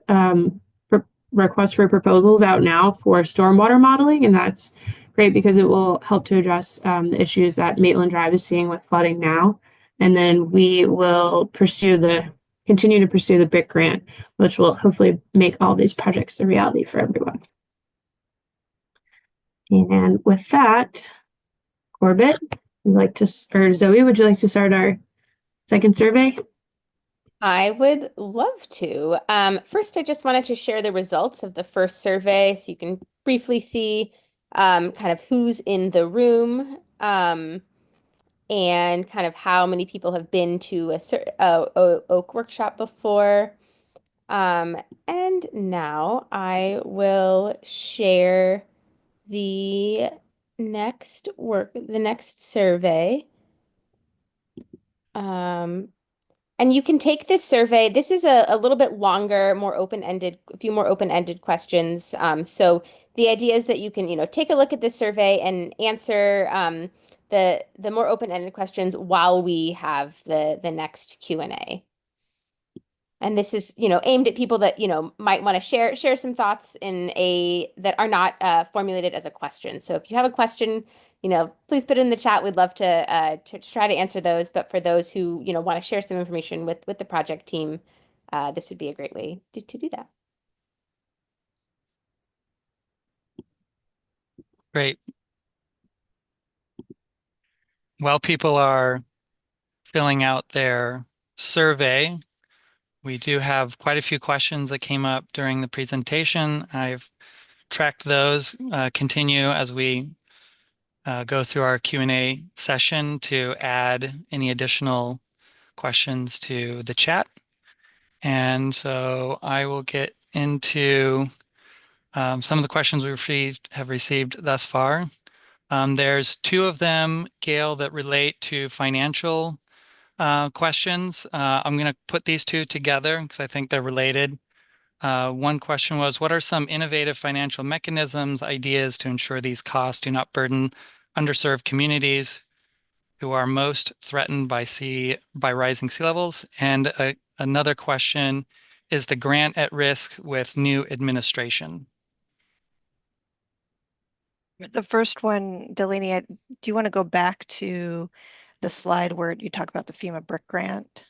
request for proposals out now for stormwater modeling. And that's great because it will help to address the issues that Maitland Drive is seeing with flooding now. And then we will continue to pursue the BIC grant, which will hopefully make all these projects a reality for everyone. And with that, Corbett, Zoe, would you like to start our second survey? I would love to. First, I just wanted to share the results of the first survey so you can briefly see kind of who's in the room and kind of how many people have been to a OAAC workshop before. And now I will share the next survey. And you can take this survey. This is a little bit longer, a few more open-ended questions. So the idea is that you can, take a look at this survey and answer the more open-ended questions while we have the next Q&A. And this is, aimed at people that, might want to share some thoughts that are not formulated as a question. So if you have a question, please put it in the chat. We'd love to try to answer those. But for those who, want to share some information with the project team, this would be a great way to do that. Great. While people are filling out their survey, we do have quite a few questions that came up during the presentation. I've tracked those, continue as we go through our Q&A session to add any additional questions to the chat. And so I will get into some of the questions we have received thus far. There's two of them, Gail, that relate to financial questions. I'm going to put these two together because I think they're related. One question was, what are some innovative financial mechanisms, ideas to ensure these costs do not burden underserved communities who are most threatened by rising sea levels? And another question is the grant at risk with new administration? The first one, Delaney, do you want to go back to the slide where you talk about the FEMA brick grant?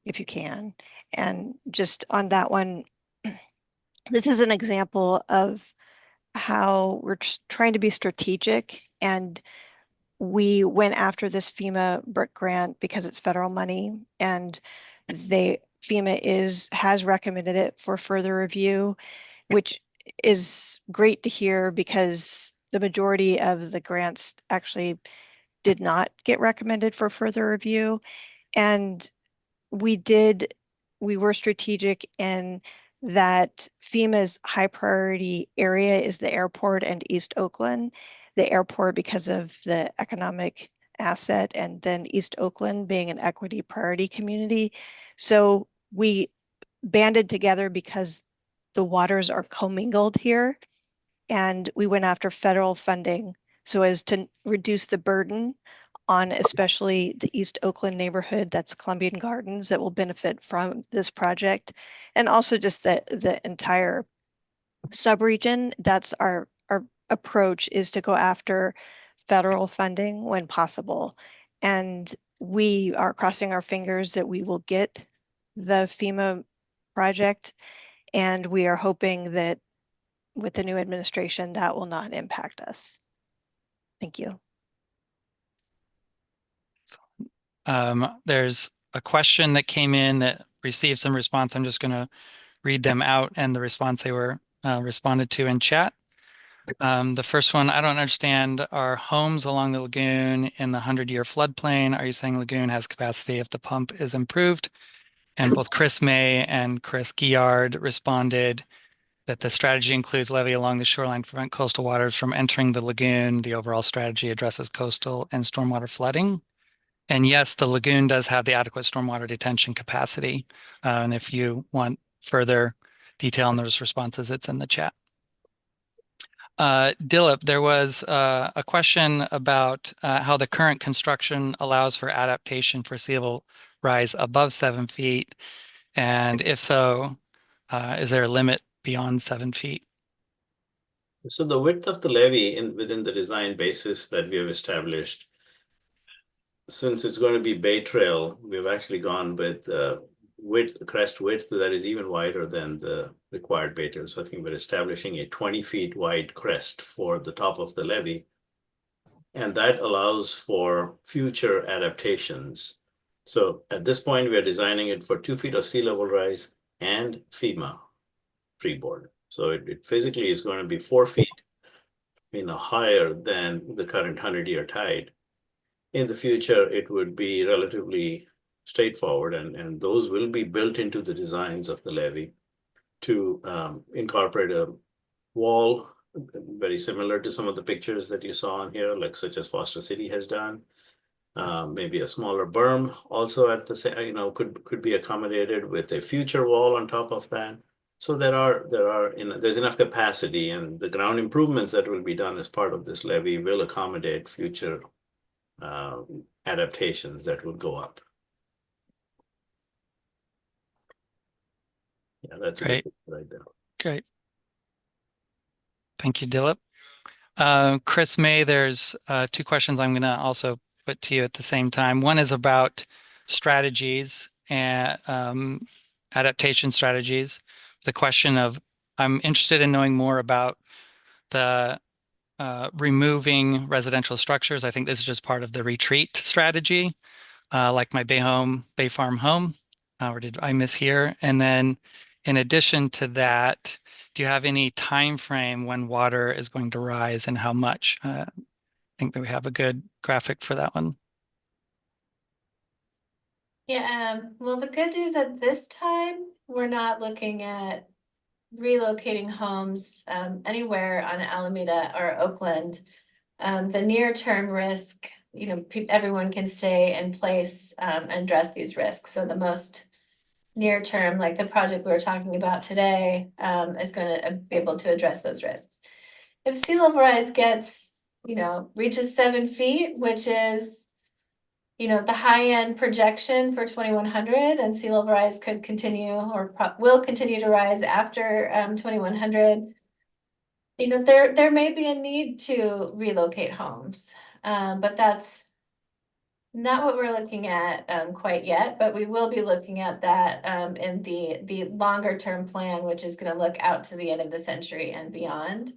If you can. And just on that one, this is an example of how we're trying to be strategic, and we went after this FEMA brick grant because it's federal money, and FEMA has recommended it for further review, which is great to hear because the majority of the grants actually did not get recommended for further review. And we were strategic in that FEMA's high priority area is the airport and East Oakland. The airport because of the economic asset, and then East Oakland being an equity priority community. So we banded together because the waters are commingled here, and we went after federal funding so as to reduce the burden on especially the East Oakland neighborhood, that's Columbian Gardens, that will benefit from this project, and also just the entire subregion. That's our approach, is to go after federal funding when possible. And we are crossing our fingers that we will get the FEMA project, and we are hoping that with the new administration that will not impact us. Thank you. There's a question that came in that received some response. I'm just going to read them out and the response they were responded to in chat. The first one, I don't understand, are homes along the lagoon in the 100-year floodplain? Are you saying lagoon has capacity if the pump is improved? And both Chris May and Chris Guillard responded that the strategy includes levee along the shoreline to prevent coastal waters from entering the lagoon. The overall strategy addresses coastal and stormwater flooding. And yes, the lagoon does have the adequate stormwater detention capacity. And if you want further detail on those responses, it's in the chat. Dilip, there was a question about how the current construction allows for adaptation for sea level rise above 7 feet. And if so, is there a limit beyond 7 feet? So the width of the levee within the design basis that we have established, since it's going to be Bay Trail, we've actually gone with crest width that is even wider than the required Bay Trail. So I think we're establishing a 20 feet wide crest for the top of the levee. And that allows for future adaptations. So at this point, we are designing it for 2 feet of sea level rise and FEMA freeboard. So it physically is going to be 4 feet higher than the current 100-year tide. In the future, it would be relatively straightforward, and those will be built into the designs of the levee to incorporate a wall very similar to some of the pictures that you saw on here, like such as Foster City has done. Maybe a smaller berm also at the same, could be accommodated with a future wall on top of that. So there's enough capacity, and the ground improvements that will be done as part of this levee will accommodate future adaptations that will go up. Yeah, that's Great. Right there. Great. Thank you, Dilip. Chris May, there's 2 questions I'm going to also put to you at the same time. One is about strategies and adaptation strategies. The question of, I'm interested in knowing more about the removing residential structures. I think this is just part of the retreat strategy, like my Bay Farm home, or did I miss here? And then in addition to that, do you have any time frame when water is going to rise and how much? I think that we have a good graphic for that one. Yeah, well, the good news at this time, we're not looking at relocating homes anywhere on Alameda or Oakland. The near-term risk, everyone can stay in place and address these risks. So the most near-term, like the project we were talking about today, is going to be able to address those risks. If sea level rise gets, reaches 7 feet, which is, the high-end projection for 2100 and sea level rise could continue or will continue to rise after 2100. There may be a need to relocate homes, but that's not what we're looking at quite yet, but we will be looking at that in the longer term plan, which is going to look out to the end of the century and beyond.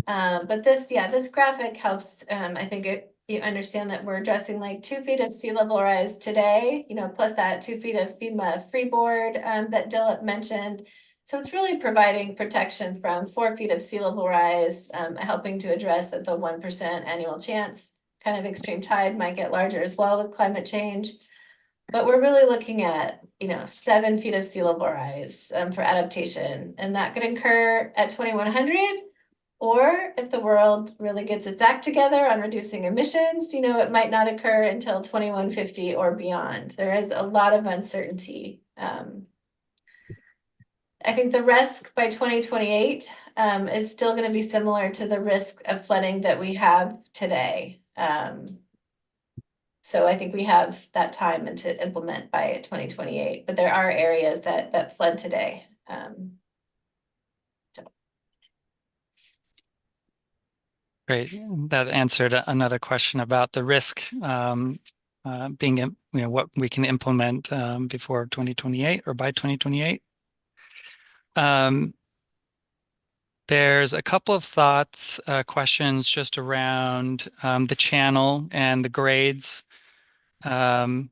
But this graphic helps. I think you understand that we're addressing like 2 feet of sea level rise today, plus that 2 feet of FEMA freeboard that Dilip mentioned. So it's really providing protection from 4 feet of sea level rise, helping to address that the 1% annual chance kind of extreme tide might get larger as well with climate change. But we're really looking at, 7 feet of sea level rise for adaptation, and that could occur at 2100. Or if the world really gets its act together on reducing emissions, it might not occur until 2150 or beyond. There is a lot of uncertainty. I think the risk by 2028 is still going to be similar to the risk of flooding that we have today. So I think we have that time to implement by 2028, but there are areas that flood today. Great. That answered another question about the risk being, what we can implement before 2028 or by 2028. There's a couple of thoughts, questions just around the channel and the grades, and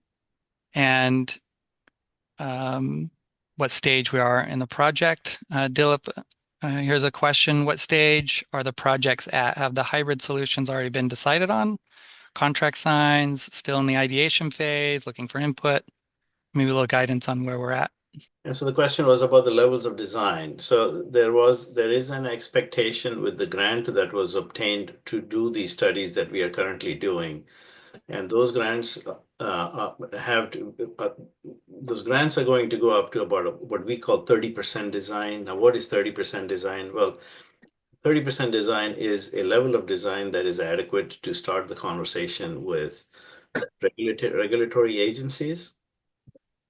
what stage we are in the project. Dilip, here's a question. What stage are the projects at? Have the hybrid solutions already been decided on? Contract signs, still in the ideation phase, looking for input? Maybe a little guidance on where we're at. And so the question was about the levels of design. So there is an expectation with the grant that was obtained to do these studies that we are currently doing. And those grants those grants are going to go up to about what we call 30% design. Now, what is 30% design? Well, 30% design is a level of design that is adequate to start the conversation with regulatory agencies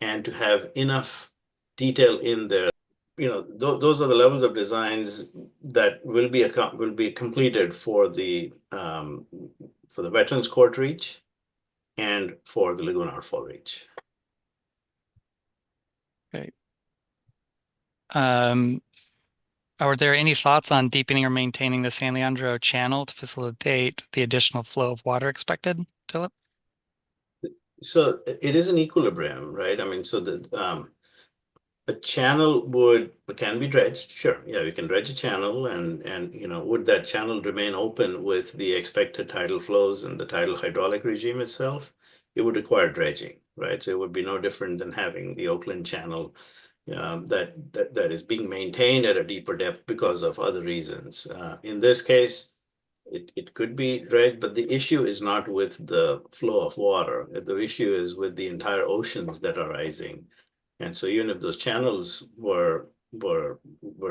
and to have enough detail in there. Those are the levels of designs that will be completed for the Veterans Court reach and for the Lagoon Outfall reach. Okay. Are there any thoughts on deepening or maintaining the San Leandro channel to facilitate the additional flow of water expected, Dilip? So it is an equilibrium, right? I mean, so a channel can be dredged. Sure, yeah, we can dredge a channel, and would that channel remain open with the expected tidal flows and the tidal hydraulic regime itself? It would require dredging, right? So it would be no different than having the Oakland channel that is being maintained at a deeper depth because of other reasons. In this case, it could be dredged, but the issue is not with the flow of water. The issue is with the entire oceans that are rising. And so even if those channels were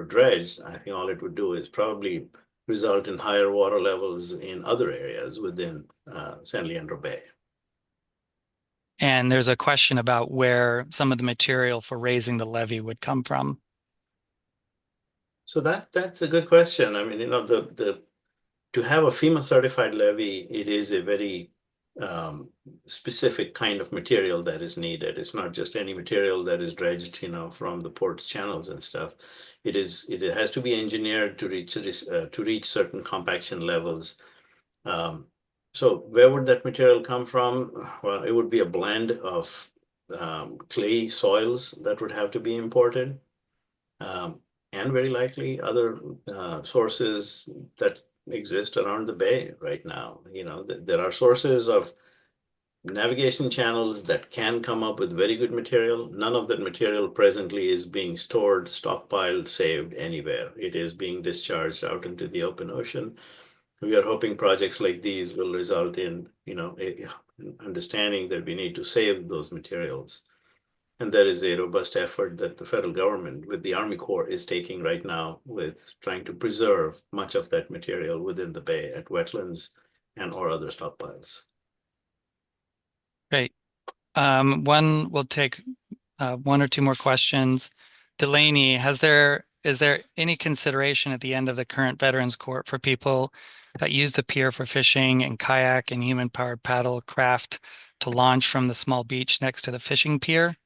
dredged, I think all it would do is probably result in higher water levels in other areas within San Leandro Bay. And there's a question about where some of the material for raising the levee would come from. So that's a good question. I mean, to have a FEMA certified levee, it is a very specific kind of material that is needed. It's not just any material that is dredged, from the port's channels and stuff. It has to be engineered to reach certain compaction levels. So where would that material come from? Well, it would be a blend of clay soils that would have to be imported, and very likely other sources that exist around the bay right now. There are sources of navigation channels that can come up with very good material. None of that material presently is being stored, stockpiled, saved anywhere. It is being discharged out into the open ocean. We are hoping projects like these will result in, understanding that we need to save those materials. And there is a robust effort that the federal government with the Army Corps is taking right now with trying to preserve much of that material within the bay at wetlands and or other stockpiles. Great. We'll take one or two more questions. Delaney, is there any consideration at the end of the current Veterans Court for people that use the pier for fishing and kayak and human-powered paddle craft to launch from the small beach next to the fishing pier?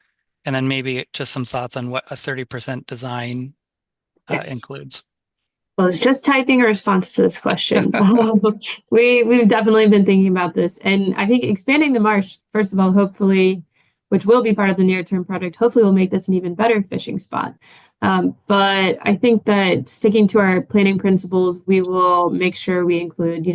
And then maybe just some thoughts on what a 30% design includes. Well, it's just typing a response to this question. We've definitely been thinking about this, and I think expanding the marsh, first of all, hopefully, which will be part of the near-term project, hopefully will make this an even better fishing spot. But I think that sticking to our planning principles, we will make sure we include,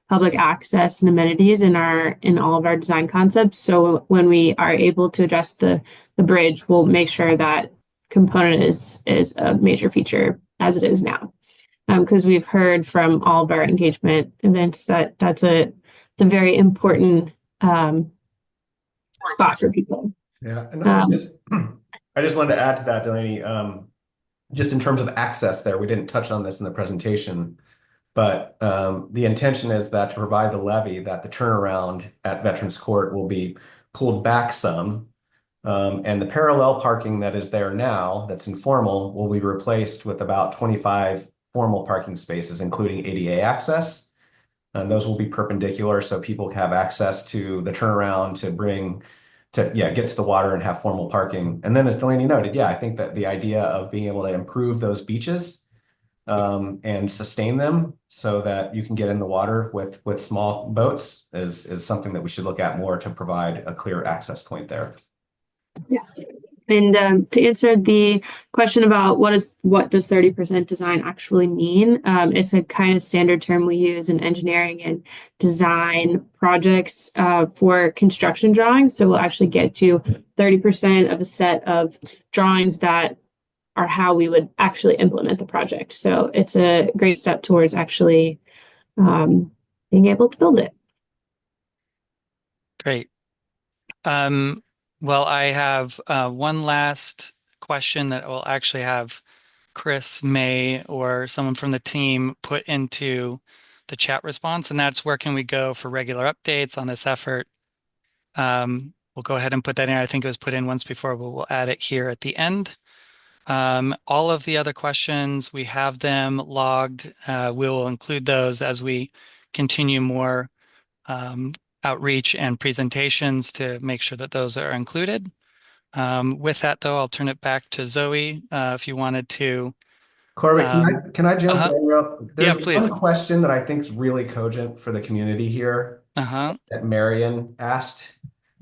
public access and amenities in all of our design concepts. So when we are able to address the bridge, we'll make sure that component is a major feature as it is now. Because we've heard from all of our engagement events that it's a very important spot for people. Yeah, and I just wanted to add to that, Delaney. Just in terms of access, we didn't touch on this in the presentation, but the intention is that to provide the levee, that the turnaround at Veterans Court will be pulled back some, and the parallel parking that is there now, that's informal, will be replaced with about 25 formal parking spaces, including ADA access. And those will be perpendicular so people have access to the turnaround get to the water and have formal parking. And then as Delaney noted, I think that the idea of being able to improve those beaches and sustain them so that you can get in the water with small boats is something that we should look at more to provide a clear access point there. Yeah. And to answer the question about what does 30% design actually mean, it's a kind of standard term we use in engineering and design projects for construction drawings. So we'll actually get to 30% of a set of drawings that are how we would actually implement the project. So it's a great step towards actually being able to build it. Great. Well, I have one last question that will actually have Chris, May, or someone from the team put into the chat response, and that's where can we go for regular updates on this effort. We'll go ahead and put that in. I think it was put in once before, but we'll add it here at the end. All of the other questions, we have them logged. We will include those as we continue more outreach and presentations to make sure that those are included. With that, though, I'll turn it back to Zoe if you wanted to. Corbett, can I jump in real? There's please. one question that I think is really cogent for the community here that Marion asked,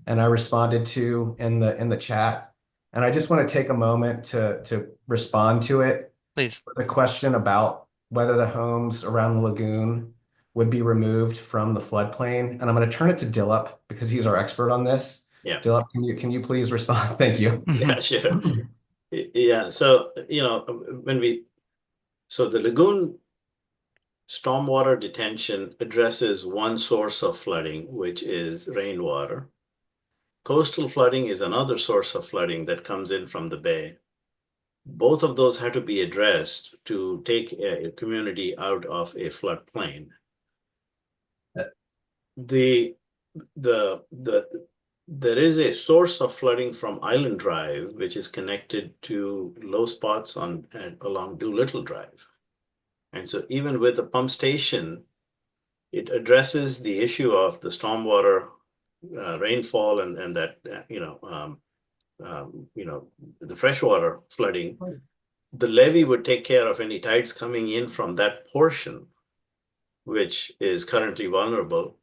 and I responded to in the chat. And I just want to take a moment to respond to it. Please. The question about whether the homes around the lagoon would be removed from the floodplain. And I'm going to turn it to Dilip because he's our expert on this. Yeah. Dilip, can you please respond? Thank you. Yeah, sure. Yeah. So, so the lagoon stormwater detention addresses one source of flooding, which is rainwater. Coastal flooding is another source of flooding that comes in from the bay. Both of those have to be addressed to take a community out of a floodplain. There is a source of flooding from Island Drive, which is connected to low spots along Doolittle Drive. And so even with the pump station, it addresses the issue of the stormwater rainfall and that, the freshwater flooding. The levee would take care of any tides coming in from that portion, which is currently vulnerable.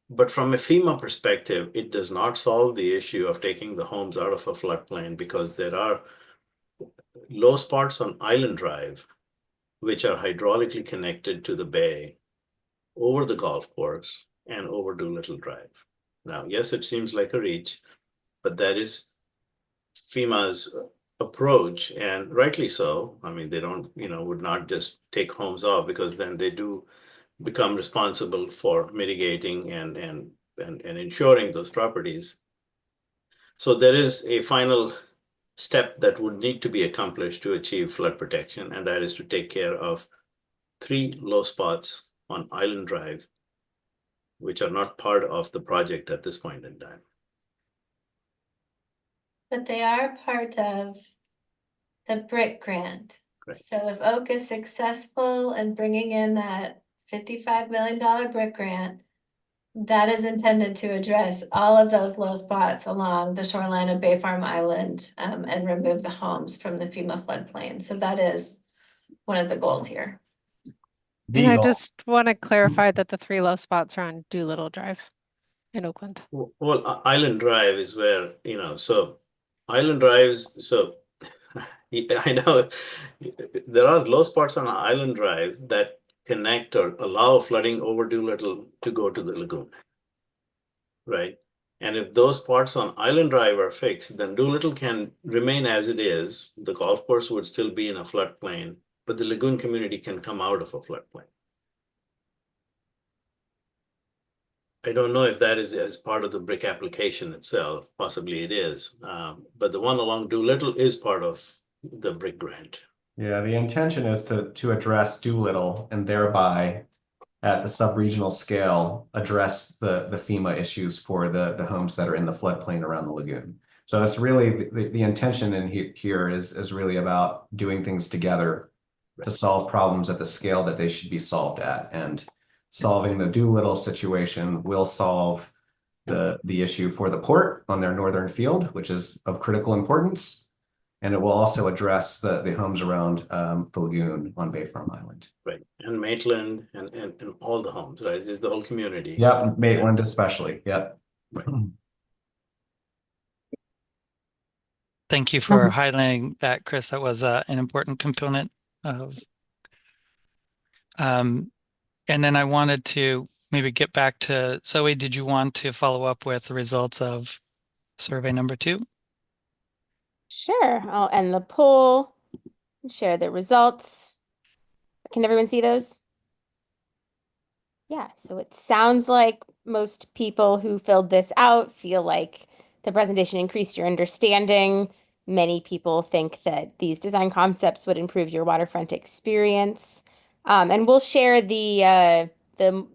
But from a FEMA perspective, it does not solve the issue of taking the homes out of a floodplain because there are low spots on Island Drive, which are hydraulically connected to the bay over the golf course and over Doolittle Drive. Now, yes, it seems like a reach, but that is FEMA's approach, and rightly so. I mean, they don't, would not just take homes off because then they do become responsible for mitigating and insuring those properties. So there is a final step that would need to be accomplished to achieve flood protection, and that is to take care of 3 low spots on Island Drive which are not part of the project at this point in time. But they are part of the BRIC grant. Right. So if Oak is successful in bringing in that $55 million BRIC grant, that is intended to address all of those low spots along the shoreline of Bay Farm Island, and remove the homes from the FEMA floodplain. So that is one of the goals here. And I just want to clarify that the 3 low spots are on Doolittle Drive in Oakland. Well, Island Drive is where, so Island Drives, so I know there are low spots on Island Drive that connect or allow flooding over Doolittle to go to the lagoon, right? And if those spots on Island Drive are fixed, then Doolittle can remain as it is. The golf course would still be in a floodplain, but the lagoon community can come out of a floodplain. I don't know if that is as part of the BRIC application itself. Possibly it is, but the one along Doolittle is part of the BRIC grant. Yeah, the intention is to address Doolittle and thereby at the sub-regional scale address the FEMA issues for the homes that are in the floodplain around the lagoon. So that's really the intention in here is really about doing things together to solve problems at the scale that they should be solved at. And solving the Doolittle situation will solve the issue for the port on their northern field, which is of critical importance. And it will also address the homes around the lagoon on Bay Farm Island. Right, and Maitland and all the homes, right? Just the whole community. Yeah, Maitland especially, yeah. Thank you for highlighting that, Chris. That was an important component of. And then I wanted to maybe get back to Zoe. Did you want to follow up with the results of survey number 2? Sure, I'll end the poll and share the results. Can everyone see those? Yeah, so it sounds like most people who filled this out feel like the presentation increased your understanding. Many people think that these design concepts would improve your waterfront experience. And we'll share the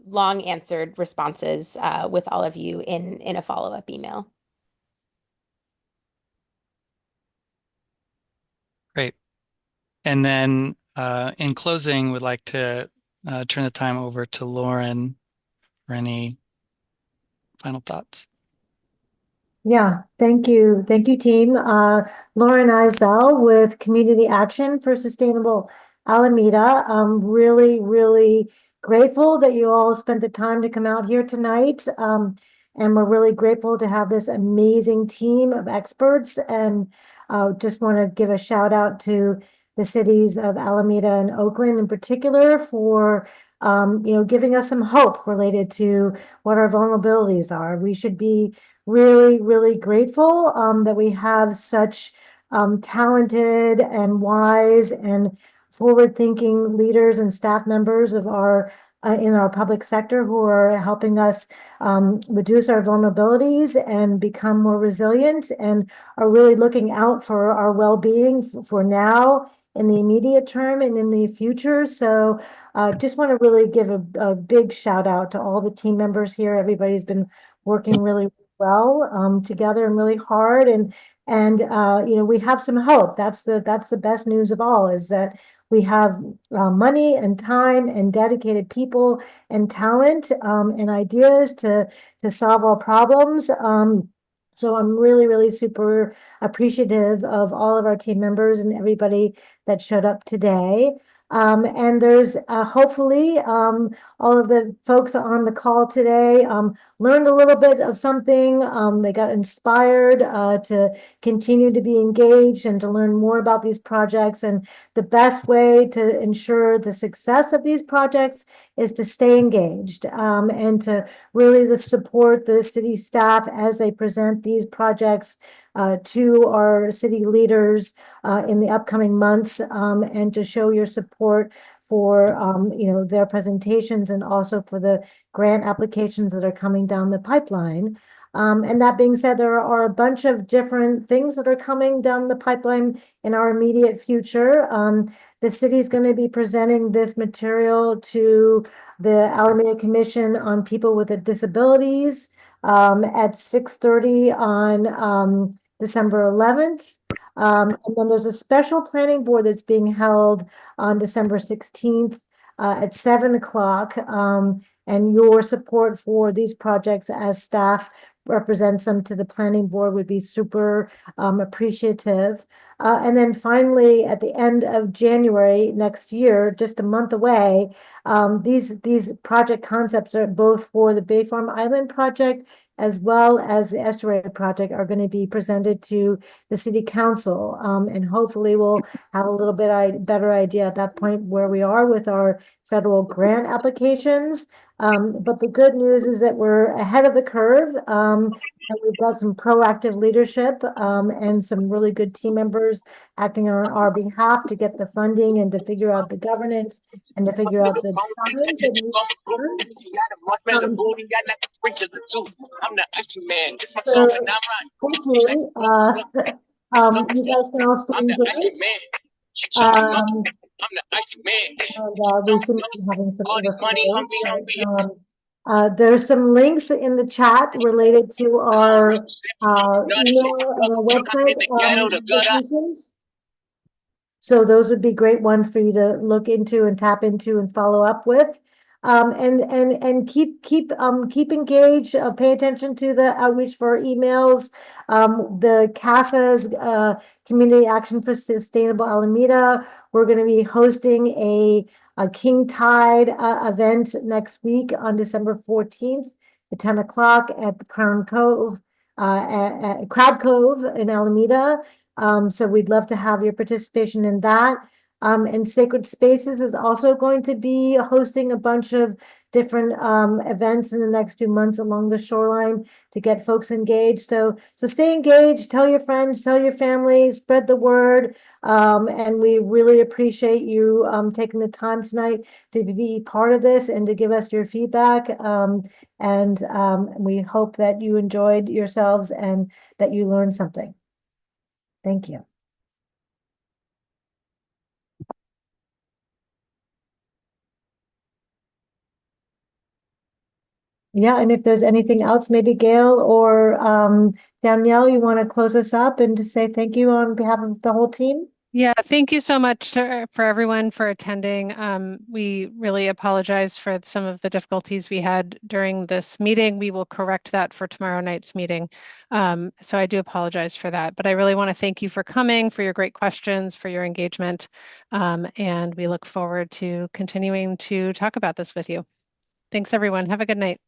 long answered responses with all of you in a follow-up email. Great. And then in closing, we'd like to turn the time over to Lauren for any final thoughts. Yeah, thank you. Thank you, team. Lauren Eisel with Community Action for Sustainable Alameda. I'm really, really grateful that you all spent the time to come out here tonight. And we're really grateful to have this amazing team of experts. And just want to give a shout out to the cities of Alameda and Oakland in particular for giving us some hope related to what our vulnerabilities are. We should be really, really grateful that we have such talented and wise and forward-thinking leaders and staff members of our in our public sector who are helping us reduce our vulnerabilities and become more resilient and are really looking out for our well-being for now in the immediate term and in the future. So just want to really give a big shout out to all the team members here. Everybody's been working really well together and really hard, and we have some hope. That's the best news of all, is that we have money and time and dedicated people and talent and ideas to solve all problems. So I'm really, really super appreciative of all of our team members and everybody that showed up today. And there's hopefully all of the folks on the call today learned a little bit of something. They got inspired to continue to be engaged and to learn more about these projects. And the best way to ensure the success of these projects is to stay engaged and to really support the city staff as they present these projects to our city leaders in the upcoming months, and to show your support for their presentations and also for the grant applications that are coming down the pipeline. And that being said, there are a bunch of different things that are coming down the pipeline in our immediate future. The city is going to be presenting this material to the Alameda Commission on People with Disabilities at 6:30 on December 11th. And then there's a special planning board that's being held on December 16th at 7 o'clock. And your support for these projects as staff represents them to the planning board would be super appreciative. And then finally, at the end of January next year, just a month away, these project concepts are both for the Bay Farm Island project as well as the Estuary project are going to be presented to the city council. And hopefully we'll have a little bit better idea at that point where we are with our federal grant applications. But the good news is that we're ahead of the curve. And we've got some proactive leadership and some really good team members acting on our behalf to get the funding and to figure out the governance and to figure out the times that need so hopefully, you guys can all stay engaged. And we seem to be having some overflows. There's some links in the chat related to our email and our website locations. So those would be great ones for you to look into and tap into and follow up with. And keep engaged. Pay attention to the outreach for our emails. The CASA's Community Action for Sustainable Alameda. We're going to be hosting a King Tide event next week on December 14th at 10 o'clock at the Crab Cove in Alameda. So we'd love to have your participation in that. And Sacred Spaces is also going to be hosting a bunch of different events in the next few months along the shoreline to get folks engaged. So stay engaged, tell your friends, tell your family, spread the word. And we really appreciate you taking the time tonight to be part of this and to give us your feedback. And we hope that you enjoyed yourselves and that you learned something. Thank you. Yeah, and if there's anything else, maybe Gail or Danielle, you want to close us up and to say thank you on behalf of the whole team? Yeah, thank you so much for everyone for attending. We really apologize for some of the difficulties we had during this meeting. We will correct that for tomorrow night's meeting. So I do apologize for that, but I really want to thank you for coming, for your great questions, for your engagement. And we look forward to continuing to talk about this with you. Thanks, everyone. Have a good night.